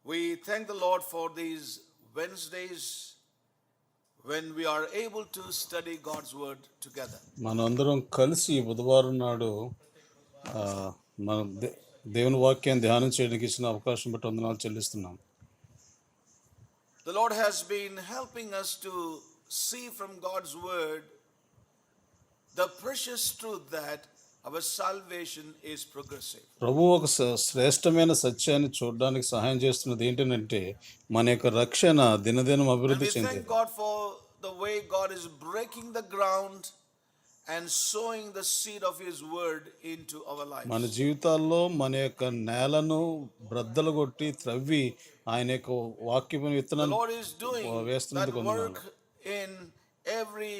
We thank the Lord for these Wednesdays when we are able to study God's word together. మనందరం కలిసి బుధవారం నాడు ఆ, మన దేవుని వాక్యాన్ని ధ్యానం చేయడానికి ఇచ్చిన అవకాశం బట్టి వందనాలు చెల్లిస్తున్నాం. The Lord has been helping us to see from God's word the precious truth that our salvation is progressive. ప్రభు ఒక శ్రేష్టమైన సత్యాన్ని చూడడానికి సహాయం చేస్తున్నది ఏంటంటే మన యొక్క రక్షణ దినదినం And అభివృద్ధి we చెంది. thank God for the way God is breaking the ground and sowing the seed of His word into our lives. మన జీవితాల్లో మన యొక్క నేలను బ్రద్దలు కొట్టి త్రవ్వి ఆయన యొక్క వాక్యపు The విత్తనాలు Lord is doing that వేస్తున్నందుకు work in every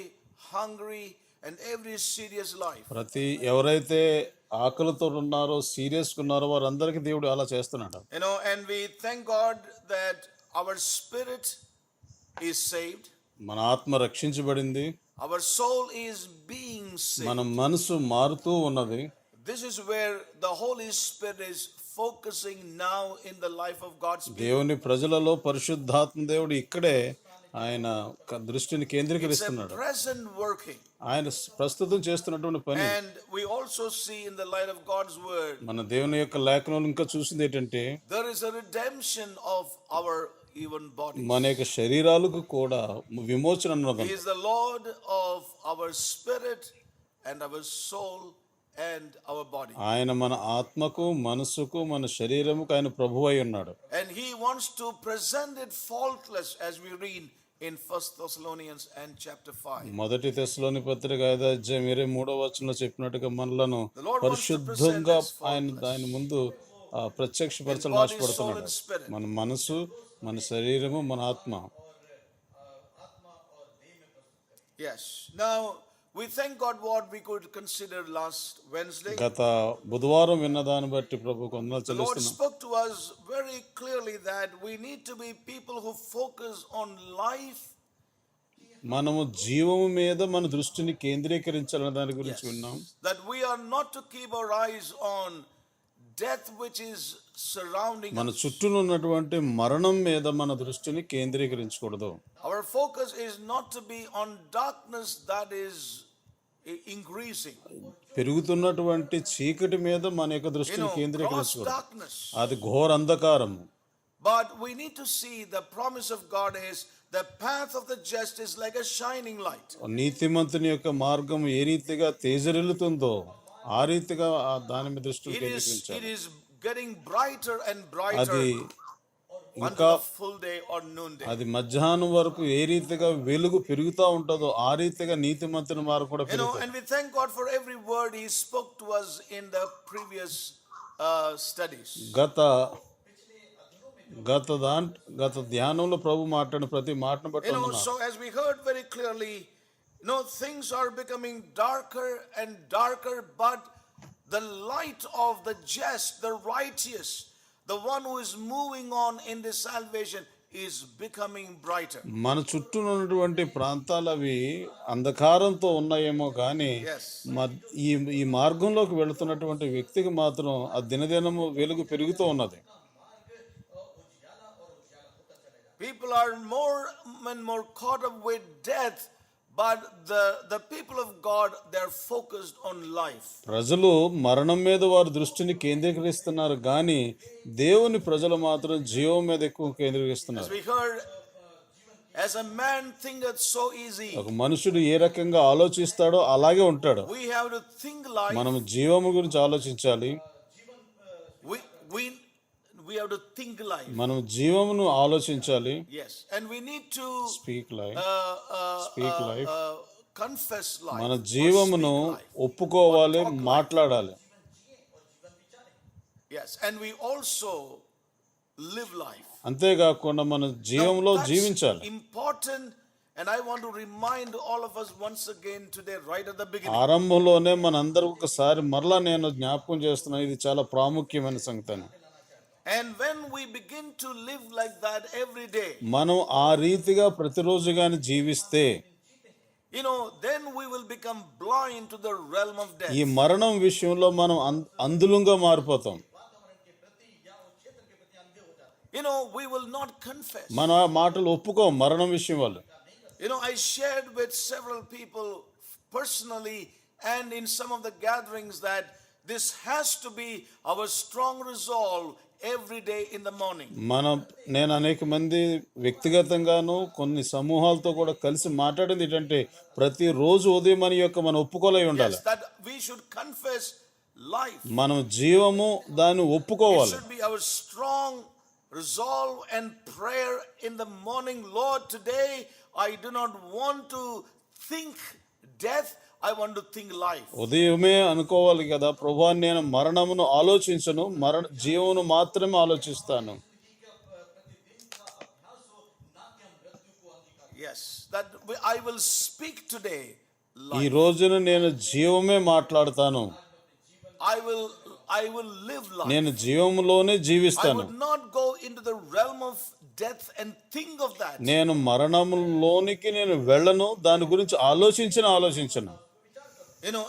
hungry and every serious life. ప్రతి ఎవరైతే ఆకలితో ఉన్నారో సీరియస్గా ఉన్నారో వారందరికీ దేవుడు అలా చేస్తున్నాడు. And we thank God that our spirit is saved. మన ఆత్మ రక్షించబడింది, Our soul is being మన saved. మనసు మారుతూ ఉన్నది. This is where the Holy Spirit is focusing now in the life of God's people. దేవుని ప్రజలలో పరిశుద్ధాత్మ దేవుడు ఇక్కడే ఆయన దృష్టిని It's a కేంద్రీకరిస్తున్నాడు. present working. ఆయన ప్రస్తుతం చేస్తున్నటువంటి పని. And we also see in the light of God's word, మన దేవుని యొక్క లేఖనంలో ఇంకా చూసింది ఏంటంటే there is a redemption of our even bodies. మన యొక్క శరీరాలకు కూడా విమోచన ఉన్నది. He is the Lord of our spirit and our soul and our body. ఆయన మన ఆత్మకు మనసుకు మన శరీరముకు ఆయన ప్రభువు అయి ఉన్నాడు. And He wants to present it faultless as we read in 1 Thessalonians and chapter 5. మొదటి తెస్సలోని పత్రిక 5:23 చెప్పినట్టుగా మనలను The Lord wants to పరిశుద్ధంగా present us ఆయన ముందు ప్రత్యక్షపరచాలని in body, soul ఆశపడుతున్నాడు. and spirit. మన మనసు, మన శరీరము, మన ఆత్మ. Yes. Now we thank God what we could consider last Wednesday. గత బుధవారం విన్న దాన్ని బట్టి ప్రభు కొందరు The Lord చెల్లిస్తున్నాం. spoke to us very clearly that we need to be people who focus on life. మనము జీవము మీద మన దృష్టిని కేంద్రీకరించాలనే దాని గురించి విన్నాం. That we are not to keep our eyes on death which is surrounding మన us. చుట్టూ ఉన్నటువంటి మరణం మీద మన దృష్టిని కేంద్రీకరించకూడదు. Our focus is not to be on darkness that is increasing. పెరుగుతున్నటువంటి చీకటి మీద మన యొక్క You దృష్టిని know, gross కేంద్రీకరించకూడదు. darkness. అది ఘోర అంధకారము. But we need to see the promise of God is the path of the just is like a shining light. నీతిమంతుని యొక్క మార్గం ఏ రీతిగా తేజరిల్లుతుందో ఆ రీతిగా దాని మీద దృష్టిని It కేంద్రీకరించాలి. is getting brighter and brighter అది until ఇంకా the full day or noonday. అది మధ్యాహ్నం వరకు ఏ రీతిగా వెలుగు పెరుగుతూ ఉంటుందో ఆ రీతిగా నీతిమంతుని మార్గం కూడా పెరుగుతుంది. And we thank God for every word He spoke to us in the previous studies. గత ధ్యానంలో ప్రభు మాట్లాడిన ప్రతి మాటను బట్టి So as we heard very clearly, things are becoming darker and darker, but the light of the just, the righteous, the one who is moving on in this salvation is becoming brighter. మన చుట్టూ ఉన్నటువంటి ప్రాంతాలు అవి అంధకారంతో ఉన్నాయేమో కానీ Yes. ఈ మార్గంలోకి వెళుతున్నటువంటి వ్యక్తికి మాత్రం ఆ దినదినము వెలుగు పెరుగుతూ ఉన్నది. People are more and more caught up with death, but the people of God, they're focused on life. ప్రజలు మరణం మీద వారి దృష్టిని కేంద్రీకరిస్తున్నారు కానీ దేవుని ప్రజలు మాత్రం జీవం మీద ఎక్కువ As కేంద్రీకరిస్తున్నారు. we heard, as a man thinketh so easy, ఒక మనుషుడు ఏ రకంగా ఆలోచిస్తాడో అలాగే ఉంటాడు. we have to think life. మనం జీవము గురించి ఆలోచించాలి. We have to think life. మనం జీవమును ఆలోచించాలి. Yes, and we need to speak life. speak life. Confess life. మన or జీవమును speak life. ఒప్పుకోవాలి, మాట్లాడాలి. Yes, and we also live life. అంతేకాకుండా మన జీవంలో That's జీవించాలి. important, and I want to remind all of us once again today, right at the beginning. ఆరంభంలోనే మనందరూ ఒకసారి మరలా నేను జ్ఞాపకం చేస్తున్నాను, ఇది చాలా ప్రాముఖ్యమైన సంగతి. And when we begin to live like that every day, మనం ఆ రీతిగా ప్రతిరోజు గాని జీవిస్తే then we will become blind to the realm of death. ఈ మరణం విషయంలో మనం అందులుగా మారిపోతాం. we will not confess. మన మాటలు ఒప్పుకోం మరణం విషయం వల్ల. I shared with several people personally and in some of the gatherings that this has to be our strong resolve every day in the morning. నేను అనేక మంది వ్యక్తిగతంగాను కొన్ని సమూహాలతో కూడా కలిసి మాట్లాడింది ఏంటంటే ప్రతిరోజు ఉదయం మన ఒప్పుకోలై ఉండాలి. Yes, that we should confess life. మనం జీవము దాన్ని It ఒప్పుకోవాలి. should be our strong resolve and prayer in the morning. Lord, today I do not want to think death, I want to think life. ఉదయమే అనుకోవాలి కదా, ప్రభువా నేను మరణమును ఆలోచించను, జీవమును మాత్రమే ఆలోచిస్తాను. Yes, that I will speak today ఈ life. రోజున నేను జీవమే మాట్లాడతాను, I will live life. నేను జీవములోనే I జీవిస్తాను. would not go into the realm of death and think of that. నేను మరణములోనికి నేను వెళ్ళను, దాని గురించి ఆలోచించను.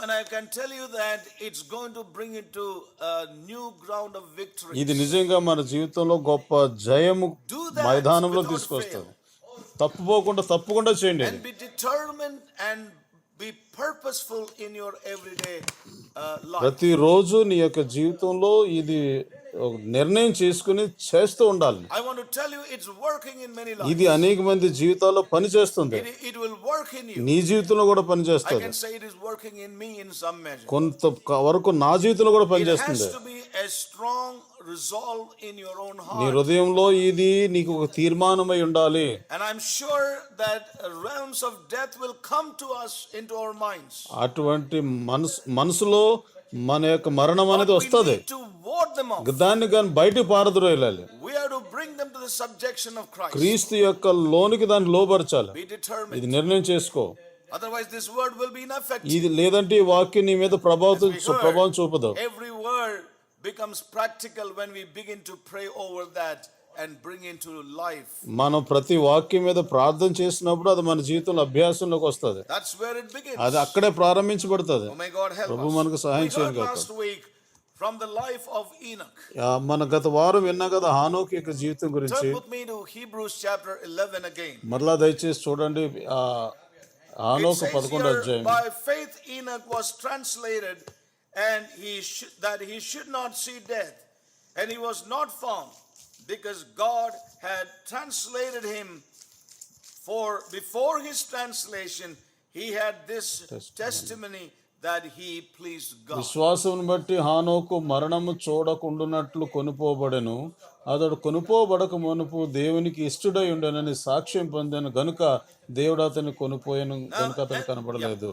And I can tell you that it's going to bring it to a new ground of victory. ఇది నిజంగా మన జీవితంలో గొప్ప జయము Do that మైదానంలో without తీసుకొస్తుంది. తప్పకుండా చేయండి. And be determined and be purposeful in your everyday life. ప్రతిరోజు నీ యొక్క జీవితంలో ఇది ఒక నిర్ణయం చేసుకుని చేస్తూ ఉండాలి. I want to tell you it's working in many lives. ఇది అనేక మంది జీవితాల్లో పని చేస్తుంది. It will work in you. నీ జీవితంలో కూడా పని I చేస్తుంది. can say it is working in me in some measure. కొంత వరకు నా జీవితంలో కూడా పని It has చేస్తుంది. to be a strong resolve in your own నీ heart. హృదయంలో ఇది నీకు ఒక తీర్మానమై ఉండాలి. And I'm sure that realms of death will come to us into our minds. అటువంటి మనసులో మన యొక్క మరణం అనేది We వస్తుంది. need to ward them off. దాన్ని కానీ బయట పారద్రోయాలి. We have to bring them to the subjection of Christ. క్రీస్తు యొక్క లోనికి దాన్ని లోబరచాలి. Be determined. ఇది నిర్ణయం చేసుకో. Otherwise this word will be ineffective. ఇది లేదంటే ఈ వాక్యం నీ మీద ప్రభావం చూపదు. Every word becomes practical when we begin to pray over that and bring into life. మనం ప్రతి వాక్యం మీద ప్రార్థన చేసినప్పుడు అది మన జీవితంలో అభ్యాసంలోకి వస్తుంది. That's where it begins. అది అక్కడే ప్రారంభించబడుతుంది. Oh, may God help ప్రభు us. మనకు సహాయం We heard చేయను last week from the life of Enoch. మన గత వారం విన్నా కదా హానోకు యొక్క జీవితం గురించి. Turn with me to Hebrews chapter 11 again. మరలా దయచేసి చూడండి It హానోకు says 11వ here, అధ్యాయం. by faith Enoch was translated and that he should not see death, and he was not found, because God had translated him. For before his translation he had this testimony that he pleased God. విశ్వాసమును బట్టి హానోకు మరణము చూడకుండునట్లు కొనుపోబడెను, అతడు కొనుపోబడక మునుపు దేవునికి ఇష్టడై ఉండనని సాక్ష్యం పొందాను గనుక దేవుడు అతన్ని కొనుపోయాను గనుక అతను కనబడలేదు.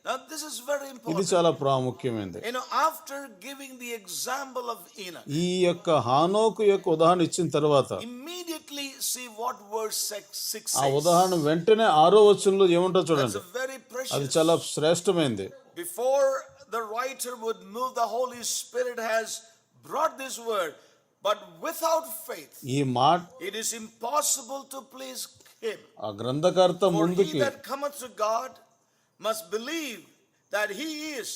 Now this is very ఇది important. చాలా ప్రాముఖ్యమైనది. After giving the example of Enoch, ఈ యొక్క హానోకు యొక్క ఉదాహరణ ఇచ్చిన తర్వాత immediately see what verse 6 ఆ says. ఉదాహరణ వెంటనే 6వ వచనంలో ఏముంటో That's చూడండి. a very అది precious. చాలా శ్రేష్టమైనది. Before the writer would move, the Holy Spirit has brought this word, but without faith ఈ మాట it is impossible to please him. ఆ గ్రంథకర్త For he ముందుకి that cometh to God must believe that he is,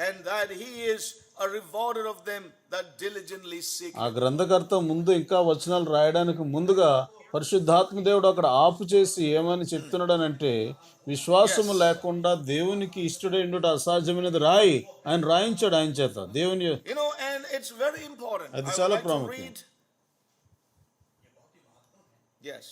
and that he is a rewarder of them that diligently seek ఆ him. గ్రంథకర్త ముందు ఇంకా వచనాలు రాయడానికి ముందుగా పరిశుద్ధాత్మ దేవుడు అక్కడ ఆపు చేసి ఏమని చెప్తున్నాడనంటే, విశ్వాసము లేకుండా దేవునికి ఇష్టడై ఉండుట అసాధ్యమైనది రాయి. ఆయన రాయించాడు ఆయన చేత దేవుని. And it's very important. అది I would చాలా like to ప్రాముఖ్యం. read. Yes.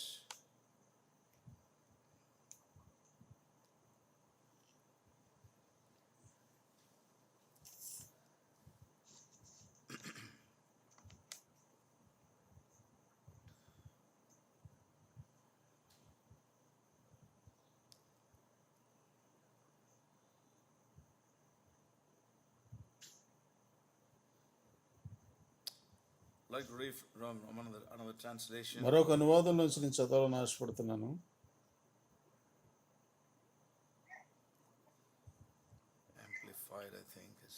Like to read from another translation. మరొక అనువాదం నుంచి నేను చదవాలని ఆశపడుతున్నాను. Amplified, I think is.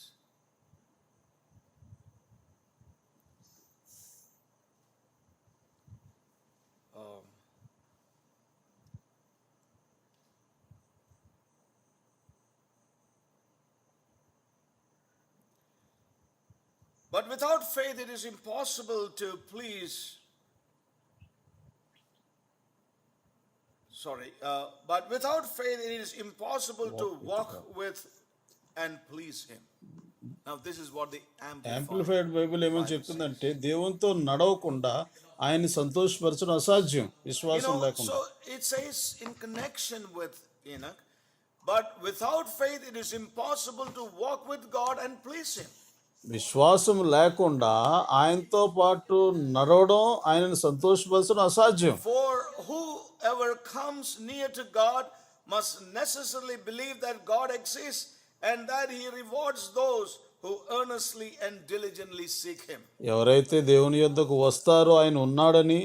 But without faith it is impossible to please But without faith it is impossible to walk with and please him. Now this is what the amplified Bible ఏమని చెప్తుందంటే దేవునితో నడవకుండా ఆయన్ని సంతోషపరచడం అసాధ్యం విశ్వాసం లేకుండా. So it says in connection with Enoch, but without faith it is impossible to walk with God and please him. విశ్వాసం లేకుండా ఆయనతో పాటు నడవడం ఆయనను సంతోషపరచడం అసాధ్యం. For whoever comes near to God must necessarily believe that God exists and that he rewards those who earnestly and diligently seek him. ఎవరైతే దేవుని యొద్దకు వస్తారో ఆయన ఉన్నాడని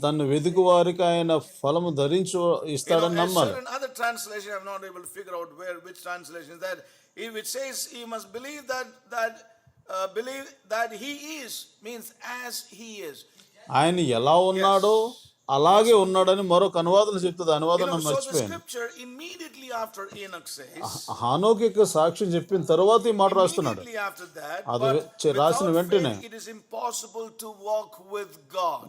తన్ను వెతుకు వారికి ఆయన ఫలము ధరించు ఇస్తాడని నమ్మాలి. In other translation I'm not able to figure out which translation that if it says he must believe believe that he is means as he is. ఆయన ఎలా ఉన్నాడో అలాగే ఉన్నాడని మరొక అనువాదం చెప్తుంది. అనువాదం So the మర్చిపోయాను. scripture immediately after Enoch says, హానోకు యొక్క సాక్ష్యం చెప్పిన తర్వాత ఈ మాట రాస్తున్నాడు. immediately after that, అది but రాసిన without వెంటనే faith it is impossible to walk with God.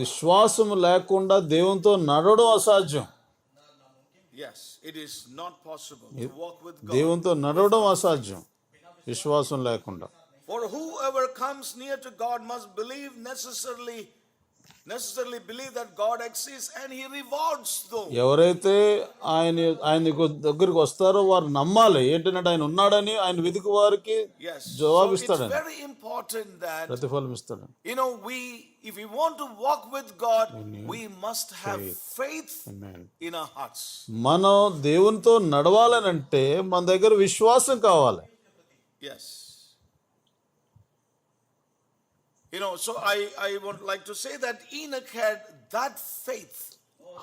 విశ్వాసం లేకుండా దేవునితో నడవడం అసాధ్యం. Yes, it is not possible to walk with God. దేవునితో నడవడం అసాధ్యం విశ్వాసం లేకుండా. For whoever comes near to God must believe necessarily believe that God exists and he rewards those. ఎవరైతే ఆయన దగ్గరికి వస్తారో వారు నమ్మాలి ఏంటంటే ఆయన ఉన్నాడని, ఆయన వెతుకు వారికి Yes. So జవాబిస్తాడని, it's very important that ప్రతిఫలం ఇస్తాడని. if we want to walk with God, we must have faith Amen. in our hearts. మనం దేవునితో నడవాలనంటే మన దగ్గర విశ్వాసం కావాలి. Yes. So I would like to say that Enoch had that faith.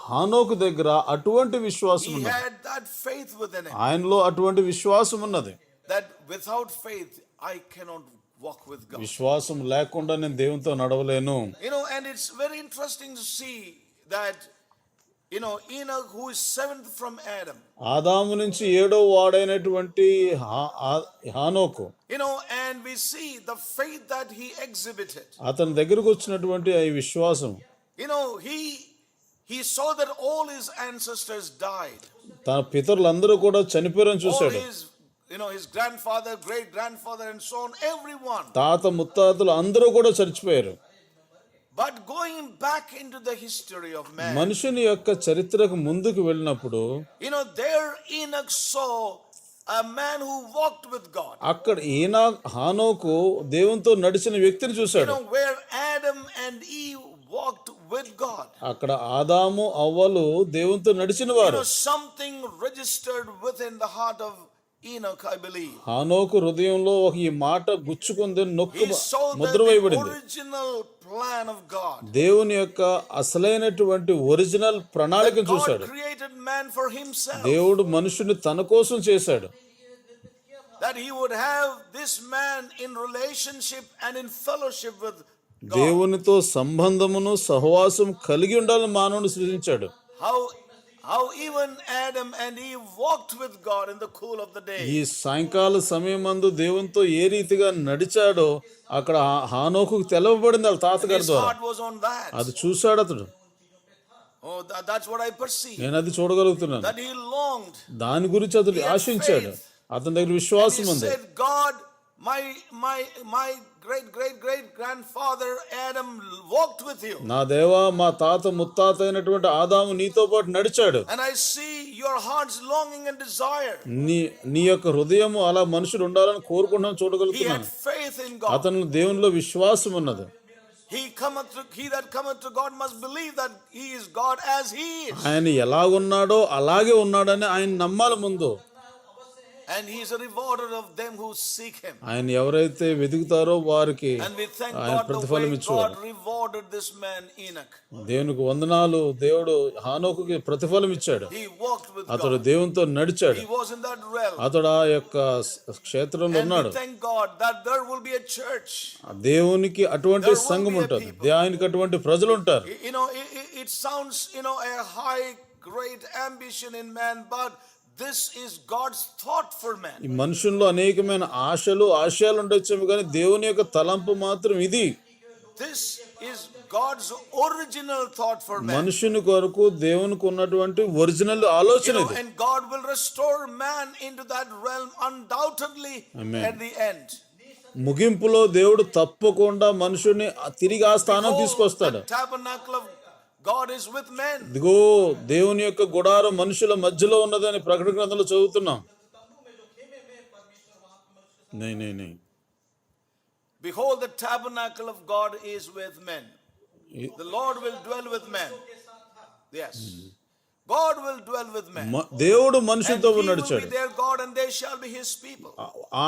హానోకు దగ్గర అటువంటి విశ్వాసం He ఉన్నది. had that faith within him. ఆయనలో అటువంటి విశ్వాసం ఉన్నది. That without faith I cannot walk with God. విశ్వాసం లేకుండా నేను దేవునితో నడవలేను. And it's very interesting to see that Enoch, who is seventh from Adam. ఆదాము నుంచి ఏడో వాడైనటువంటి హానోకు, And we see the faith that he exhibited. అతని దగ్గరకు వచ్చినటువంటి ఈ విశ్వాసం, he saw that all his ancestors died. తన పితరులందరూ కూడా చనిపోయారని All చూశాడు. his grandfather, great grandfather, and so on, everyone. తాత ముత్తాతలు అందరూ కూడా చనిపోయారు. But going back into the history of man, మనుషుని యొక్క చరిత్రకు ముందుకు వెళ్ళినప్పుడు there Enoch saw a man who walked with God. అక్కడ హానోకు దేవునితో నడిచిన వ్యక్తిని చూశాడు. Where Adam and Eve walked with God. అక్కడ ఆదాము అవ్వలు దేవునితో నడిచిన వారు. Something registered within the heart of Enoch, I believe. హానోకు హృదయంలో ఈ మాట గుచ్చుకుంది, నొక్కు He saw ముద్ర the వేయబడింది. original plan of God. దేవుని యొక్క అసలైనటువంటి ఒరిజినల్ ప్రణాళికను God చూశాడు. created man for himself. దేవుడు మనుషుని తన కోసం చేశాడు. That he would have this man in relationship and in fellowship with God. దేవునితో సంబంధమును సహవాసం కలిగి ఉండాలని మానవుని సృజించాడు. How even Adam and Eve walked with God in the cool of the day. ఈ సాయంకాల సమయమందు దేవునితో ఏ రీతిగా నడిచాడో అక్కడ హానోకు తెలవబడింది వాళ్ళ తాతగారి His ద్వారా. heart was on that. అది చూశాడు అతడు. That's what I perceive. నేను అది చూడగలుగుతున్నాను. That he longed. దాని గురించి అతడు ఆశించాడు. అతని దగ్గర విశ్వాసం He ఉంది. said, God, my great grandfather Adam walked with you. నా దేవా, మా తాత ముత్తాత అయినటువంటి ఆదాము నీతో పాటు నడిచాడు. And I see your heart's longing and desire. నీ యొక్క హృదయము అలా మనుషుడు ఉండాలని కోరుకుంటాం He చూడగలుగుతున్నాను. had faith in God. అతను దేవునిలో విశ్వాసం ఉన్నది. He that cometh to God must believe that he is God as he is. ఆయన ఎలాగున్నాడో అలాగే ఉన్నాడని ఆయన నమ్మాలి ముందు. And he is a rewarder of them who seek him. ఆయన ఎవరైతే వెతుకుతారో వారికి And we thank ఆయన God the ప్రతిఫలం way ఇచ్చేవాడు. God rewarded this man Enoch. దేవునికి వందనాలు. దేవుడు హానోకుకి ప్రతిఫలం ఇచ్చాడు. He walked with అతడు God. దేవునితో నడిచాడు. He was in that realm. అతడు ఆ యొక్క క్షేత్రంలో And ఉన్నాడు. we thank God that there will be a church. దేవునికి అటువంటి సంఘం ఉంటుంది. ఆయనకి అటువంటి ప్రజలు ఉంటారు. It sounds a high great ambition in man, but this is God's thought for man. ఈ మనుషుల్లో అనేకమైన ఆశలు ఆశయాలు ఉండొచ్చేమో కానీ దేవుని యొక్క తలంపు మాత్రం ఇది. this is God's original thought for man. మనుషుని కొరకు దేవునికి ఉన్నటువంటి ఒరిజినల్ ఆలోచన ఇది. And God will restore man into that realm undoubtedly Amen. at the end. ముగింపులో దేవుడు తప్పకుండా మనుషుని తిరిగి ఆ స్థానం తీసుకొస్తాడు. The tabernacle of God is with men. ఇదిగో దేవుని యొక్క గుడారం మనుషుల మధ్యలో ఉన్నదని ప్రకటన గ్రంథంలో చదువుతున్నాం. నే Behold, the tabernacle of God is with men. The Lord will dwell with men. Yes. God will dwell with men. దేవుడు And మనుషులతో he will నడిచాడు. be their God and they shall be his people.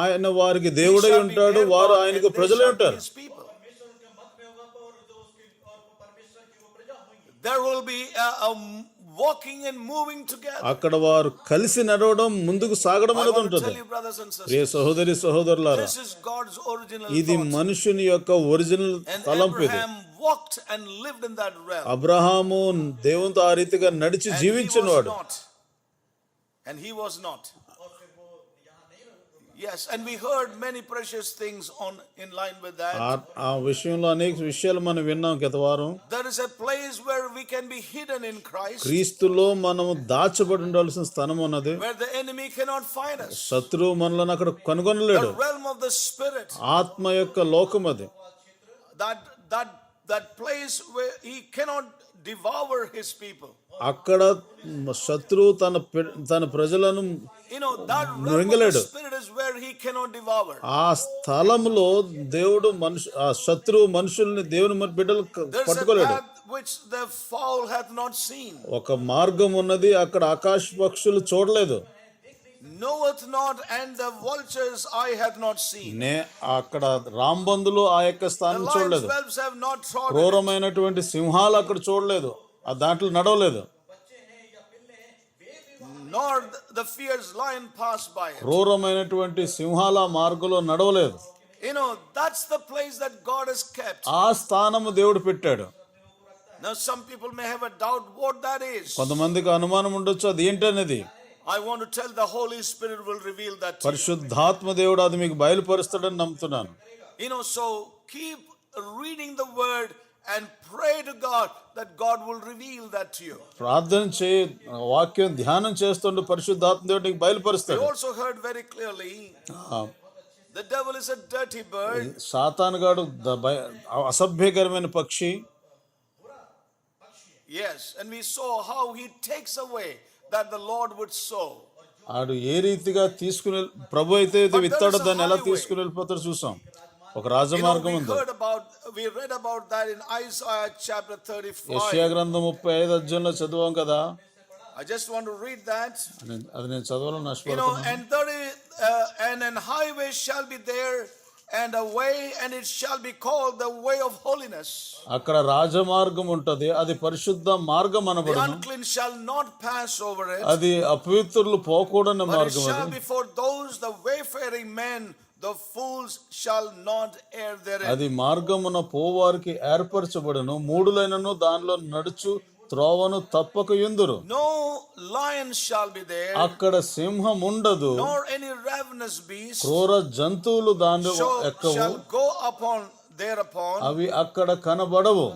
ఆయన వారికి దేవుడై He shall be ఉంటాడు, their వారు God ఆయనకు and they ప్రజలై shall be ఉంటారు. his people. There will be a walking and moving together. అక్కడ వారు కలిసి నడవడం, ముందుకు సాగడం I అనేది want to ఉంటుంది. tell you, brothers and Priya sisters, సహోదరి సహోదరులారా, this is God's original ఇది thought. మనుషుని యొక్క ఒరిజినల్ And తలంపు ఇది. Abraham walked and lived in that realm. Abraham దేవునితో ఆ రీతిగా నడిచి And he జీవించిన was వాడు. not. And he was not. Yes, and we heard many precious things in line with that. ఆ విషయంలో అనేక విషయాలు మనం విన్నాం గత వారం. There is a place where we can be hidden in Christ, క్రీస్తులో మనము దాచబడి ఉండాల్సిన స్థలం ఉన్నది. where the enemy cannot find us. శత్రువు మనలను అక్కడ కనుగొనలేడు. The realm of the spirit, ఆత్మ యొక్క లోకం అది. that place where he cannot devour his people. అక్కడ శత్రువు తన ప్రజలను That realm of the మృంగలేడు. spirit is where he cannot devour. ఆ స్థలంలో దేవుడు ఆ శత్రువు మనుషుల్ని దేవుని బిడ్డలు There's a పట్టుకోలేడు. path which the fowl hath not seen, ఒక మార్గం ఉన్నది, అక్కడ ఆకాశ పక్షులు చూడలేదు. knoweth not, and the vulture's eye hath not seen. అక్కడ రాంబందులు ఆ యొక్క The స్థానం lions' చూడలేదు. whelps have not trodden. క్రూరమైనటువంటి సింహాలు అక్కడ చూడలేదు, ఆ దాంట్లో నడవలేదు. Nor the fierce lion passed by it. క్రూరమైనటువంటి సింహాల మార్గంలో నడవలేదు. That's the place that God has kept. ఆ స్థానము దేవుడు పెట్టాడు. Now some people may have a doubt what that is. కొంతమందికి అనుమానం ఉండొచ్చు అది ఏంటనేది. I want to tell the Holy Spirit will reveal that to you. పరిశుద్ధాత్మ దేవుడు అది మీకు బయలుపరుస్తాడని నమ్ముతున్నాను. So keep reading the word and pray to God that God will reveal that to you. ప్రార్థన చేయి, వాక్యం ధ్యానం చేస్తుంటే పరిశుద్ధాత్మ దేవుడు నీకు We బయలుపరుస్తాడు. also heard very clearly the devil is a dirty bird. సాతానుగాడు అసభ్యకరమైన పక్షి. Yes, and we saw how he takes away that the Lord would sow. ఆడు ఏ రీతిగా తీసుకుని ప్రభు అయితే విత్తాడో దాన్ని ఎలా తీసుకుని వెళ్ళిపోతాడో చూసాం. ఒక రాజమార్గం ఉంది. We read about that in Isaiah chapter 35. యెషయా గ్రంథం 35 అధ్యాయంలో చదివాం కదా. I just want to read that. అది నేను చదవాలని ఆశపడుతున్నాను. And an highway shall be there, and a way, and it shall be called the way of holiness. అక్కడ రాజమార్గం ఉంటది, అది పరిశుద్ధ మార్గం The అనబడును. unclean shall not pass over it, అది అపవిత్రులు పోకూడని but it మార్గం shall అది. be for those the wayfaring men, the fools shall not err therein. అది మార్గమున పోవారికి ఏర్పరచబడును, మూడులైనను దానిలో నడుచు త్రోవను తప్పక యుందురు. No lion shall be there, అక్కడ సింహం ఉండదు, nor any ravenous beast క్రూర జంతువులు దాని ఎక్కవు, shall go upon thereupon. అవి అక్కడ కనబడవు.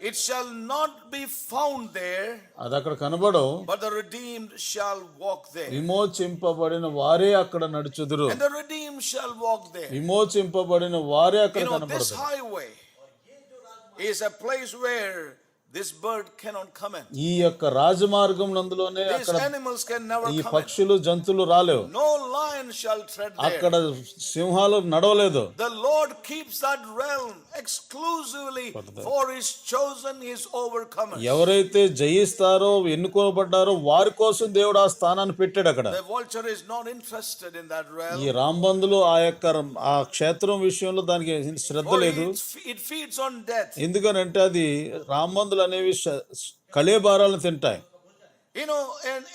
It shall not be found there, అది అక్కడ కనబడవు. but the redeemed shall walk there. విమోచింపబడిన వారే అక్కడ నడుచుదురు. And the redeemed shall walk there. విమోచింపబడిన వారే అక్కడ This కనబడతారు. highway is a place where this bird cannot come in. ఈ యొక్క రాజమార్గం నందులోనే These అక్కడ animals can never ఈ come in. పక్షులు జంతువులు రాలేవు. No lion shall tread అక్కడ there. సింహాలు నడవలేదు. The Lord keeps that realm exclusively for his chosen, his overcomers. ఎవరైతే జయిస్తారో ఎన్నుకోబడ్డారో వారి కోసం దేవుడు ఆ స్థానాన్ని పెట్టాడు అక్కడ. The vulture is not interested in that realm. ఈ రాంబందులు ఆ క్షేత్రం విషయంలో దానికి శ్రద్ధ For లేదు. it feeds on death. ఎందుకనంటే అది రాంబందులు అనేవి కళేబారాలను తింటాయి. And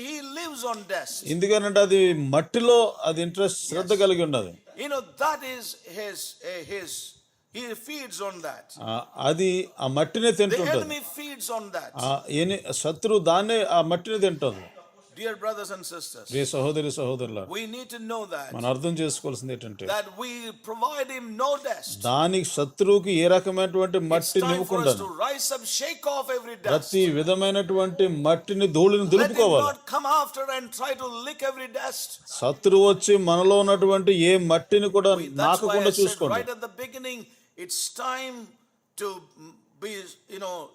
he lives on death. ఎందుకనంటే అది మట్టిలో అది ఇంట్రెస్ట్ శ్రద్ధ కలిగి ఉన్నది. That is his he feeds on that. అది ఆ మట్టినే The తింటుంటది. enemy feeds on that. శత్రువు దాన్నే ఆ మట్టిని తింటుంది. Dear brothers and sisters, ప్రియ సహోదరి సహోదరుల, we need to know మనం అర్థం చేసుకోవాల్సింది ఏంటంటే that we provide him no dust. దానికి శత్రువుకి ఏ రకమైనటువంటి It's మట్టి time for us నివ్వకుండా to rise up, shake off every dust. ప్రతి విధమైనటువంటి మట్టిని ధూళిని Let him దులుపుకోవాలి. not come after and try to lick every dust. శత్రువు వచ్చి మనలో ఉన్నటువంటి ఏ మట్టిని కూడా That's why I నాకకుండా said చూసుకోండి. right at the beginning, it's time to be,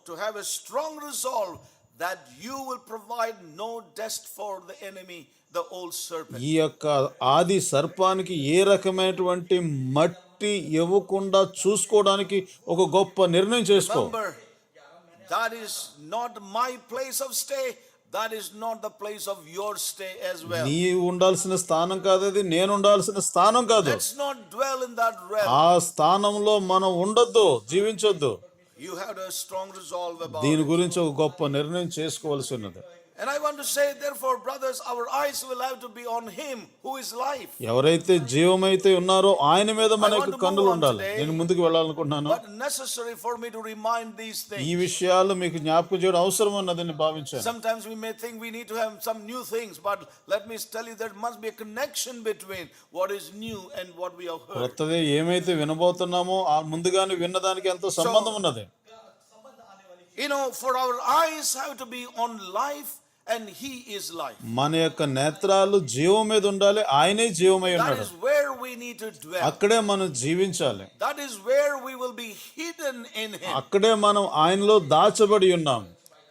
to have a strong resolve that you will provide no dust for the enemy, the old serpent. ఈ యొక్క ఆది సర్పానికి ఏ రకమైనటువంటి మట్టి ఇవ్వకుండా చూసుకోవడానికి ఒక గొప్ప నిర్ణయం చేసుకో. Remember, that is not my place of stay. That is not the place of your stay as well. నీ ఉండాల్సిన స్థానం కాదు అది, నేను ఉండాల్సిన స్థానం కాదు. Let's not dwell in that realm. ఆ స్థానంలో మనం ఉండొద్దు, జీవించొద్దు. You have a strong resolve about దీని it. గురించి ఒక గొప్ప నిర్ణయం చేసుకోవాల్సి ఉన్నది. And I want to say, therefore, brothers, our eyes will have to be on him who is life. ఎవరైతే జీవమైతే ఉన్నారో ఆయన మీద మన I యొక్క want to కన్నులు move on ఉండాలి. today. నేను ముందుకు వెళ్ళాలనుకుంటున్నాను. But necessary for me to remind these ఈ things. విషయాలు మీకు జ్ఞాపకం చేయడం అవసరం అన్నదని భావించాను. Sometimes we may think we need to have some new things, but let me tell you, there must be a connection between what is new and what we have heard. కొత్తది ఏమైతే వినబోతున్నామో ఆ ముందుగానే విన్నదానికి ఎంతో సంబంధం ఉన్నది. For our eyes have to be on life, and he is life. మన యొక్క నేత్రాలు జీవం మీద ఉండాలి, ఆయనే జీవమై That ఉన్నాడు. is where we need to dwell. అక్కడే మనం జీవించాలి. That is where we will be hidden in him. అక్కడే మనం ఆయనలో దాచబడి ఉన్నాం.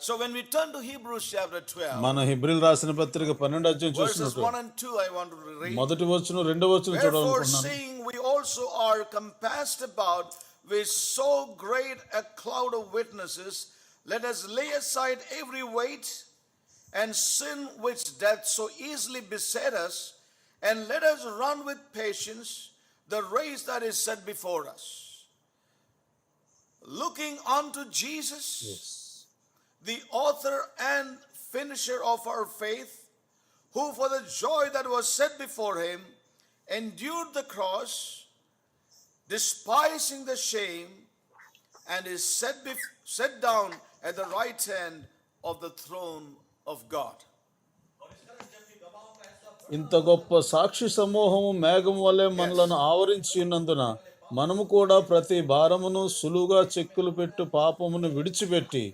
So when we turn to Hebrews chapter 12, మన హెబ్రీయులు రాసిన పత్రిక 12వ అధ్యాయం verses చూసినట్టు 1 and 2, I want to read. మొదటి వచనం రెండవ వచనం Wherefore, చూడాలనుకుంటున్నాను. seeing we also are compassed about with so great a cloud of witnesses, let us lay aside every weight and sin which doth so easily beset us, and let us run with patience the race that is set before us, looking unto Jesus, the author and finisher of our faith, who for the joy that was set before him endured the cross, despising the shame, and is set down at the right hand of the throne of God. ఇంత గొప్ప సాక్షి సమూహము మేఘం వలె మనలను ఆవరించి ఉన్నందున మనము కూడా ప్రతి భారమును సులువుగా చెక్కులు పెట్టు పాపమును విడిచిపెట్టి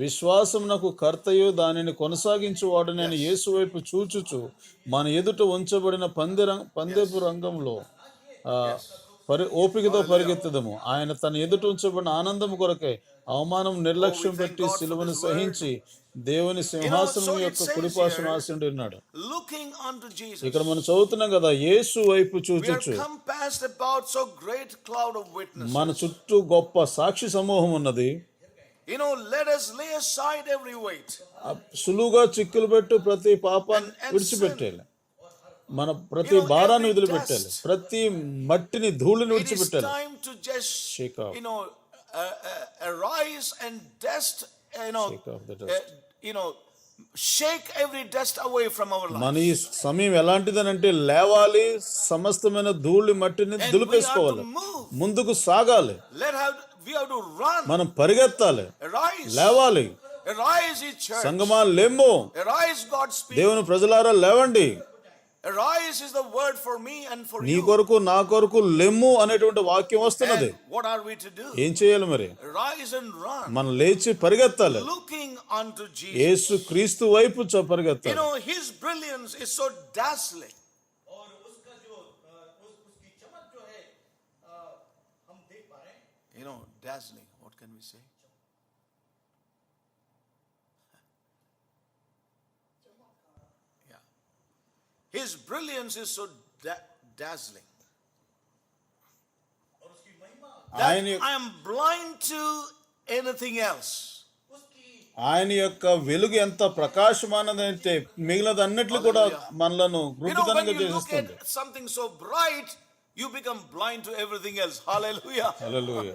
విశ్వాసమునకు కర్తయు దానిని కొనసాగించువాడనైన యేసు వైపు చూచుచు మన ఎదుట ఉంచబడిన పందెపు రంగంలో ఓపికతో పరిగెత్తదము. ఆయన తన ఎదుట ఉంచబడిన ఆనందము కొరకై అవమానం నిర్లక్ష్యం పెట్టి సిలువను సహించి దేవుని సింహాసనం యొక్క కుడిపార్శ్వన ఆసీనుడై ఉన్నాడు. Looking unto Jesus. ఇక్కడ మనం చదువుతున్నాం కదా, యేసు వైపు We are చూచుచు. compassed about so great cloud of witnesses. మన చుట్టూ గొప్ప సాక్షి సమూహం ఉన్నది. Let us lay aside every weight. సులువుగా చిక్కులు పెట్టు ప్రతి పాపాన్ని విడిచిపెట్టాలి. మన ప్రతి భారాన్ని వదిలిపెట్టాలి. ప్రతి మట్టిని ధూళిని It is విడిచిపెట్టాలి. time to just, Shake off. arise and dust, Shake off the dust. shake every dust away from our life. మన ఈ సమయం ఎలాంటిదనంటే లేవాలి, సమస్తమైన ధూళి మట్టిని And we దులిపేసుకోవాలి, have to move. ముందుకు సాగాలి, We have to run. మనం పరిగెత్తాలి, Arise. లేవాలి. Arise, ye church. సంగమా లెమ్ము, Arise, God's people. దేవుని ప్రజలారా లేవండి. Arise is the word for me and for నీ you. కొరకు నా కొరకు లెమ్ము అనేటువంటి వాక్యం వస్తున్నది. And what are we to do? ఏం చేయాలి మరి? Rise and run. మనం లేచి పరిగెత్తాలి. Looking unto Jesus. యేసు క్రీస్తు వైపు పరిగెత్తాలి. His brilliance is so dazzling. Dazzling. What can we say? Yeah. His brilliance is so dazzling. That ఆయన I am blind to anything else. ఆయన యొక్క వెలుగు ఎంత ప్రకాశమానదంటే మిగిలినదన్నిట్లు కూడా మనలను When గుడ్డితనంగా you look చేసేస్తుంది. at something so bright, you become blind to everything else. Hallelujah. హల్లెలూయా.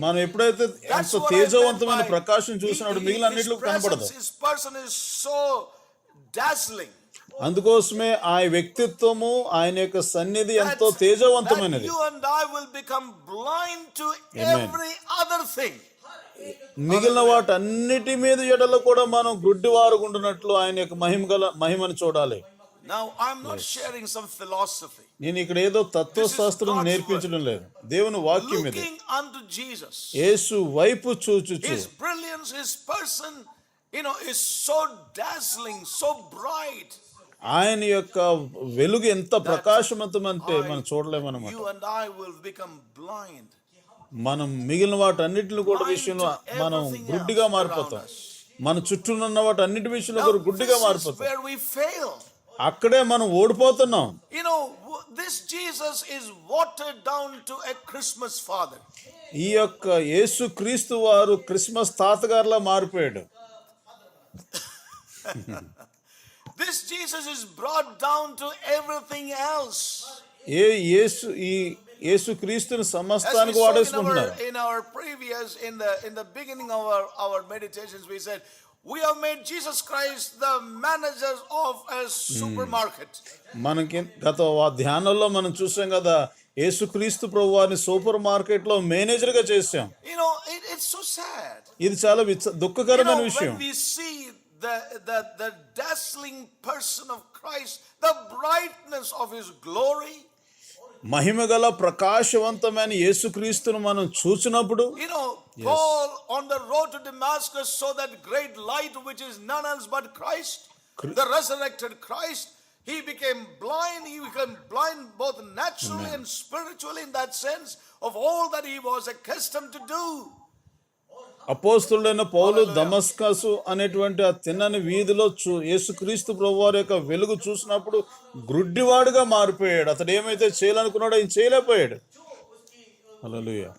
మనం ఎప్పుడైతే That's ఎంత what I తేజవంతమైన meant by ప్రకాశం చూసినప్పుడు మిగిలిన అన్నిట్లు కనబడదు. his person is so dazzling. అందుకోసమే ఆ వ్యక్తిత్వము, ఆయన యొక్క సన్నిధి ఎంతో That తేజవంతమైనది. you and I will become blind to Amen. every other thing. మిగిలిన వాటన్నిటి మీద ఎడలో కూడా మనం గుడ్డివారుగుండునట్లు ఆయన యొక్క మహిమను చూడాలి. Now, I'm not sharing some philosophy. నేను ఇక్కడ ఏదో తత్వశాస్త్రం నేర్పించడం లేదు, దేవుని వాక్యం ఇది. Looking unto Jesus, యేసు వైపు చూచుచు His brilliance, His person, is so dazzling, so bright. ఆయన యొక్క వెలుగు ఎంత ప్రకాశవంతమంటే మనం చూడలేమన్నమాట. You and I will become blind. మనం మిగిలిన వాటన్నిటిని కూడా విషయంలో మనం గుడ్డిగా మారిపోతాం. మన చుట్టూ ఉన్న వాటన్నిటి విషయంలో కూడా గుడ్డిగా మారిపోతాం. Where we fail. అక్కడే మనం ఓడిపోతున్నాం. This Jesus is watered down to a Christmas father. ఈ యొక్క యేసు క్రీస్తు వారు క్రిస్మస్ తాతగారిలా మారిపోయాడు. This Jesus is brought down to everything else. ఈ యేసు క్రీస్తుని సమస్తానికి వాడేసుకుంటున్నారు. In our previous in the beginning of our meditations we said we have made Jesus Christ the manager of a supermarket. మనకి గత ధ్యానంలో మనం చూసాం కదా, యేసుక్రీస్తు ప్రభువారిని సూపర్ మార్కెట్ లో మేనేజర్ గా చేశాం. It's so sad. ఇది చాలా దుఃఖకరమైన విషయం. When we see the dazzling person of Christ, the brightness of his glory, మహిమగల ప్రకాశవంతమైన యేసుక్రీస్తును మనం చూసినప్పుడు, Paul on the road to Damascus saw that great light which is none else but Christ, the resurrected Christ. He became blind both naturally and spiritually in that sense of all that he was accustomed to do. అపోస్తలుడైన పౌలు దమస్కసు అనేటువంటి ఆ తిన్నని వీధిలో యేసుక్రీస్తు ప్రభువారి యొక్క వెలుగు చూసినప్పుడు గ్రుడ్డివాడుగా మారిపోయాడు. అతడు ఏమైతే చేయాలనుకున్నాడో ఆయన చేయలేకపోయాడు. హల్లెలూయా.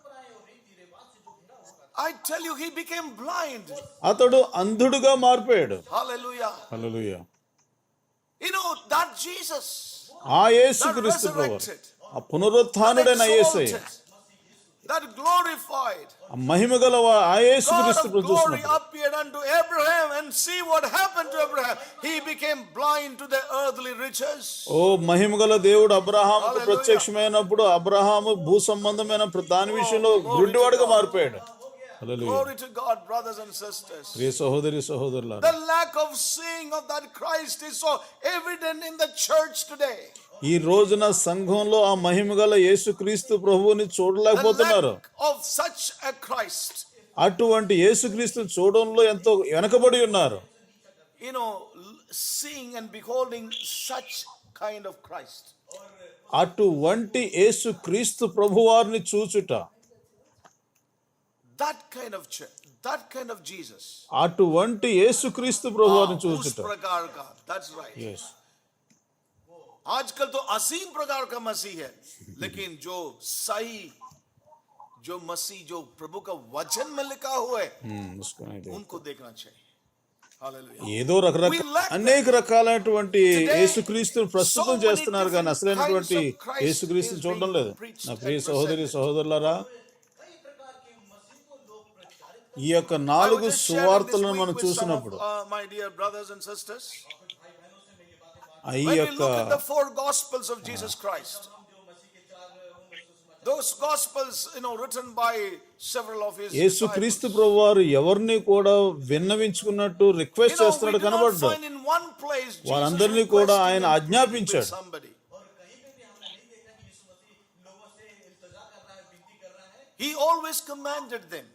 I tell you, he became blind. అతడు అంధుడుగా మారిపోయాడు. Hallelujah. హల్లెలూయా. That Jesus, ఆ యేసుక్రీస్తు ప్రభువారు, ఆ పునరుత్థానుడైన యేసయ్య, that glorified మహిమగల ఆ యేసుక్రీస్తు ప్రభువు glory appeared unto Abraham, and see what happened to Abraham. He became blind to the earthly riches. ఓ మహిమగల దేవుడు అబ్రహాముకు ప్రత్యక్షమైనప్పుడు అబ్రహాము భూ సంబంధమైన దాని విషయంలో గుడ్డివాడుగా మారిపోయాడు. హల్లెలూయా. Glory to God, brothers and sisters. ప్రియ సహోదరి సహోదరులారా, The lack of seeing of that Christ is so evident in the church today. ఈ రోజున సంఘంలో ఆ మహిమగల యేసుక్రీస్తు ప్రభువుని చూడలేకపోతున్నారు. Of such a Christ. అటువంటి యేసుక్రీస్తుని చూడడంలో ఎంతో వెనకబడి ఉన్నారు. Seeing and beholding such kind of Christ. అటువంటి యేసుక్రీస్తు ప్రభువారిని చూచుట, that kind of church, that kind of Jesus. అటువంటి యేసుక్రీస్తు ప్రభువారిని చూచుట. That's right. Yes. आजकल तो असीम प्रकार का मसीह है, लेकिन जो सही जो मसीह जो प्रभु का वचन में लिखा हुआ है उनको देखना चाहिए. ఏదో అనేక రకాలైనటువంటి యేసుక్రీస్తుని ప్రస్తుతం చేస్తున్నారు కానీ అసలైనటువంటి యేసుక్రీస్తుని చూడడం లేదు. నా ప్రియ సహోదరి సహోదరులారా, ఈ యొక్క 4 సువార్తలను మనం చూసినప్పుడు, my dear brothers and sisters, ఈ when we యొక్క look at the 4 gospels of Jesus Christ, those gospels written by several of his యేసుక్రీస్తు ప్రభువారు ఎవరిని కూడా విన్నవించుకున్నట్టు రిక్వెస్ట్ చేస్తున్నాడు కనబడ్డా. వారందరినీ కూడా ఆయన ఆజ్ఞాపించాడు. He always commanded them.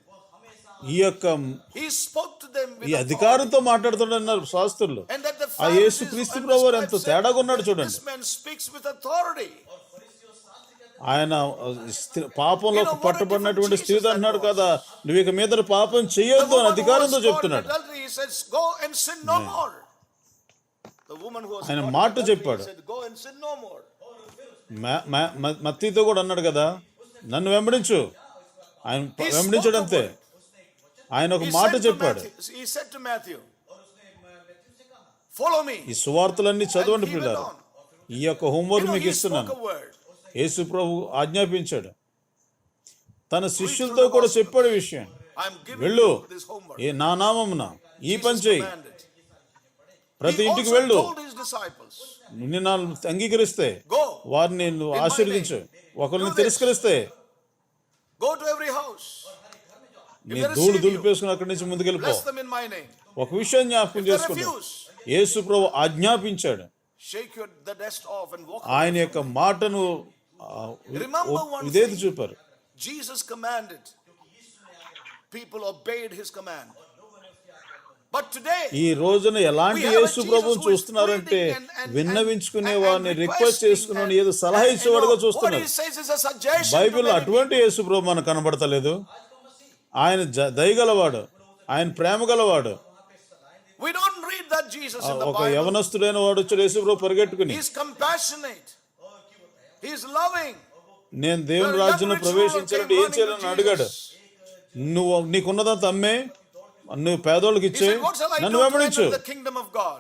ఈ యొక్క He spoke to them with ఈ అధికారంతో మాట్లాడుతున్నారు శాస్త్రులు. ఆ యేసుక్రీస్తు ప్రభువారు ఎంత తేడాగా ఉన్నాడు చూడండి. This man speaks with authority. ఆయన పాపంలో పట్టబడినటువంటి స్త్రీ అంటున్నాడు కదా, నువ్వు ఇక మీద పాపం చేయొద్దు అని అధికారంతో చెప్తున్నాడు. ఆయన మాట చెప్పాడు. మత్తీతో కూడా అన్నాడు కదా, నన్ను వెంబడించు. ఆయన వెంబడించాడు అంతే. ఆయన ఒక మాట చెప్పాడు. ఈ సువార్తలన్నీ చదవండి పిల్లలు, ఈ యొక్క హోంవర్క్ మీకు ఇస్తున్నాను. యేసు ప్రభు ఆజ్ఞాపించాడు. తన శిష్యులతో కూడా చెప్పాడు విషయం, వెళ్ళు నా నామమున ఈ పని చేయి, ప్రతి ఇంటికి వెళ్ళు, నిన్ను అంగీకరిస్తే వారిని నువ్వు ఆశీర్వదించు, ఒకరిని తిరస్కరిస్తే If నీ they ధూళి receive you, దులిపేసుకుని అక్కడి నుంచి ముందుకెళ్ళిపో. bless them in my name. ఒక విషయం జ్ఞాపకం If they చేసుకుంటాం, refuse, యేసు ప్రభు ఆజ్ఞాపించాడు. shake the dust off and walk ఆయన away. యొక్క మాటను Remember one విధేయత thing. చూపారు. Jesus commanded. People obeyed his command. But today, ఈ రోజున ఎలాంటి యేసు ప్రభువుని చూస్తున్నారంటే విన్నవించుకునే వారిని రిక్వెస్ట్ చేసుకుని ఏదో సలహా ఇచ్చేవాడుగా what చూస్తున్నారు. he says is a suggestion to బైబిల్లో many అటువంటి యేసు ప్రభు మనకు కనబడతలేదు. ఆయన దయగలవాడు, ఆయన ప్రేమ గలవాడు. We don't read that Jesus in the ఒక Bible. యవనస్తుడైన వాడు వచ్చి యేసు ప్రభు పరిగెట్టుకుని, He's compassionate. He's loving. నేను దేవుని రాజ్యంలో ప్రవేశించాలంటే ఏం చేయాలని అడిగాడు. నువ్వు నీకున్నదంతా అమ్మే నువ్వు పేదోళ్ళకి He ఇచ్చే said, what shall I నన్ను do to వెంబడించు. enter the kingdom of God?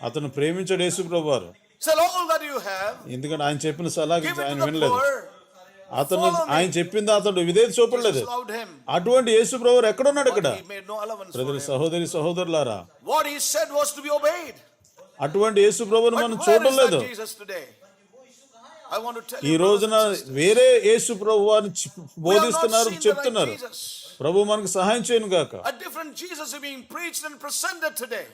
అతను ప్రేమించాడు యేసు ప్రభు వారు. Sell all that you have, ఎందుకంటే ఆయన చెప్పిన సలహా give it ఆయన to the వినలేదు. poor. అతను ఆయన చెప్పింది అతడు విధేయత చూపలేదు. Jesus loved him. అటువంటి యేసు ప్రభు ఎక్కడున్నాడు ఇక్కడ? He made no allowance for ప్రజల him. సహోదరులారా, What he said was to be obeyed. అటువంటి యేసు ప్రభువును But మనం where చూడడం is లేదు. that Jesus today? I want to tell ఈ you, రోజున brothers and sisters, వేరే యేసు ప్రభు వారిని we have not బోధిస్తున్నారు, seen the right చెప్తున్నారు. Jesus. ప్రభు మనకు సహాయం చేయను గాక. A different Jesus is being preached and presented today.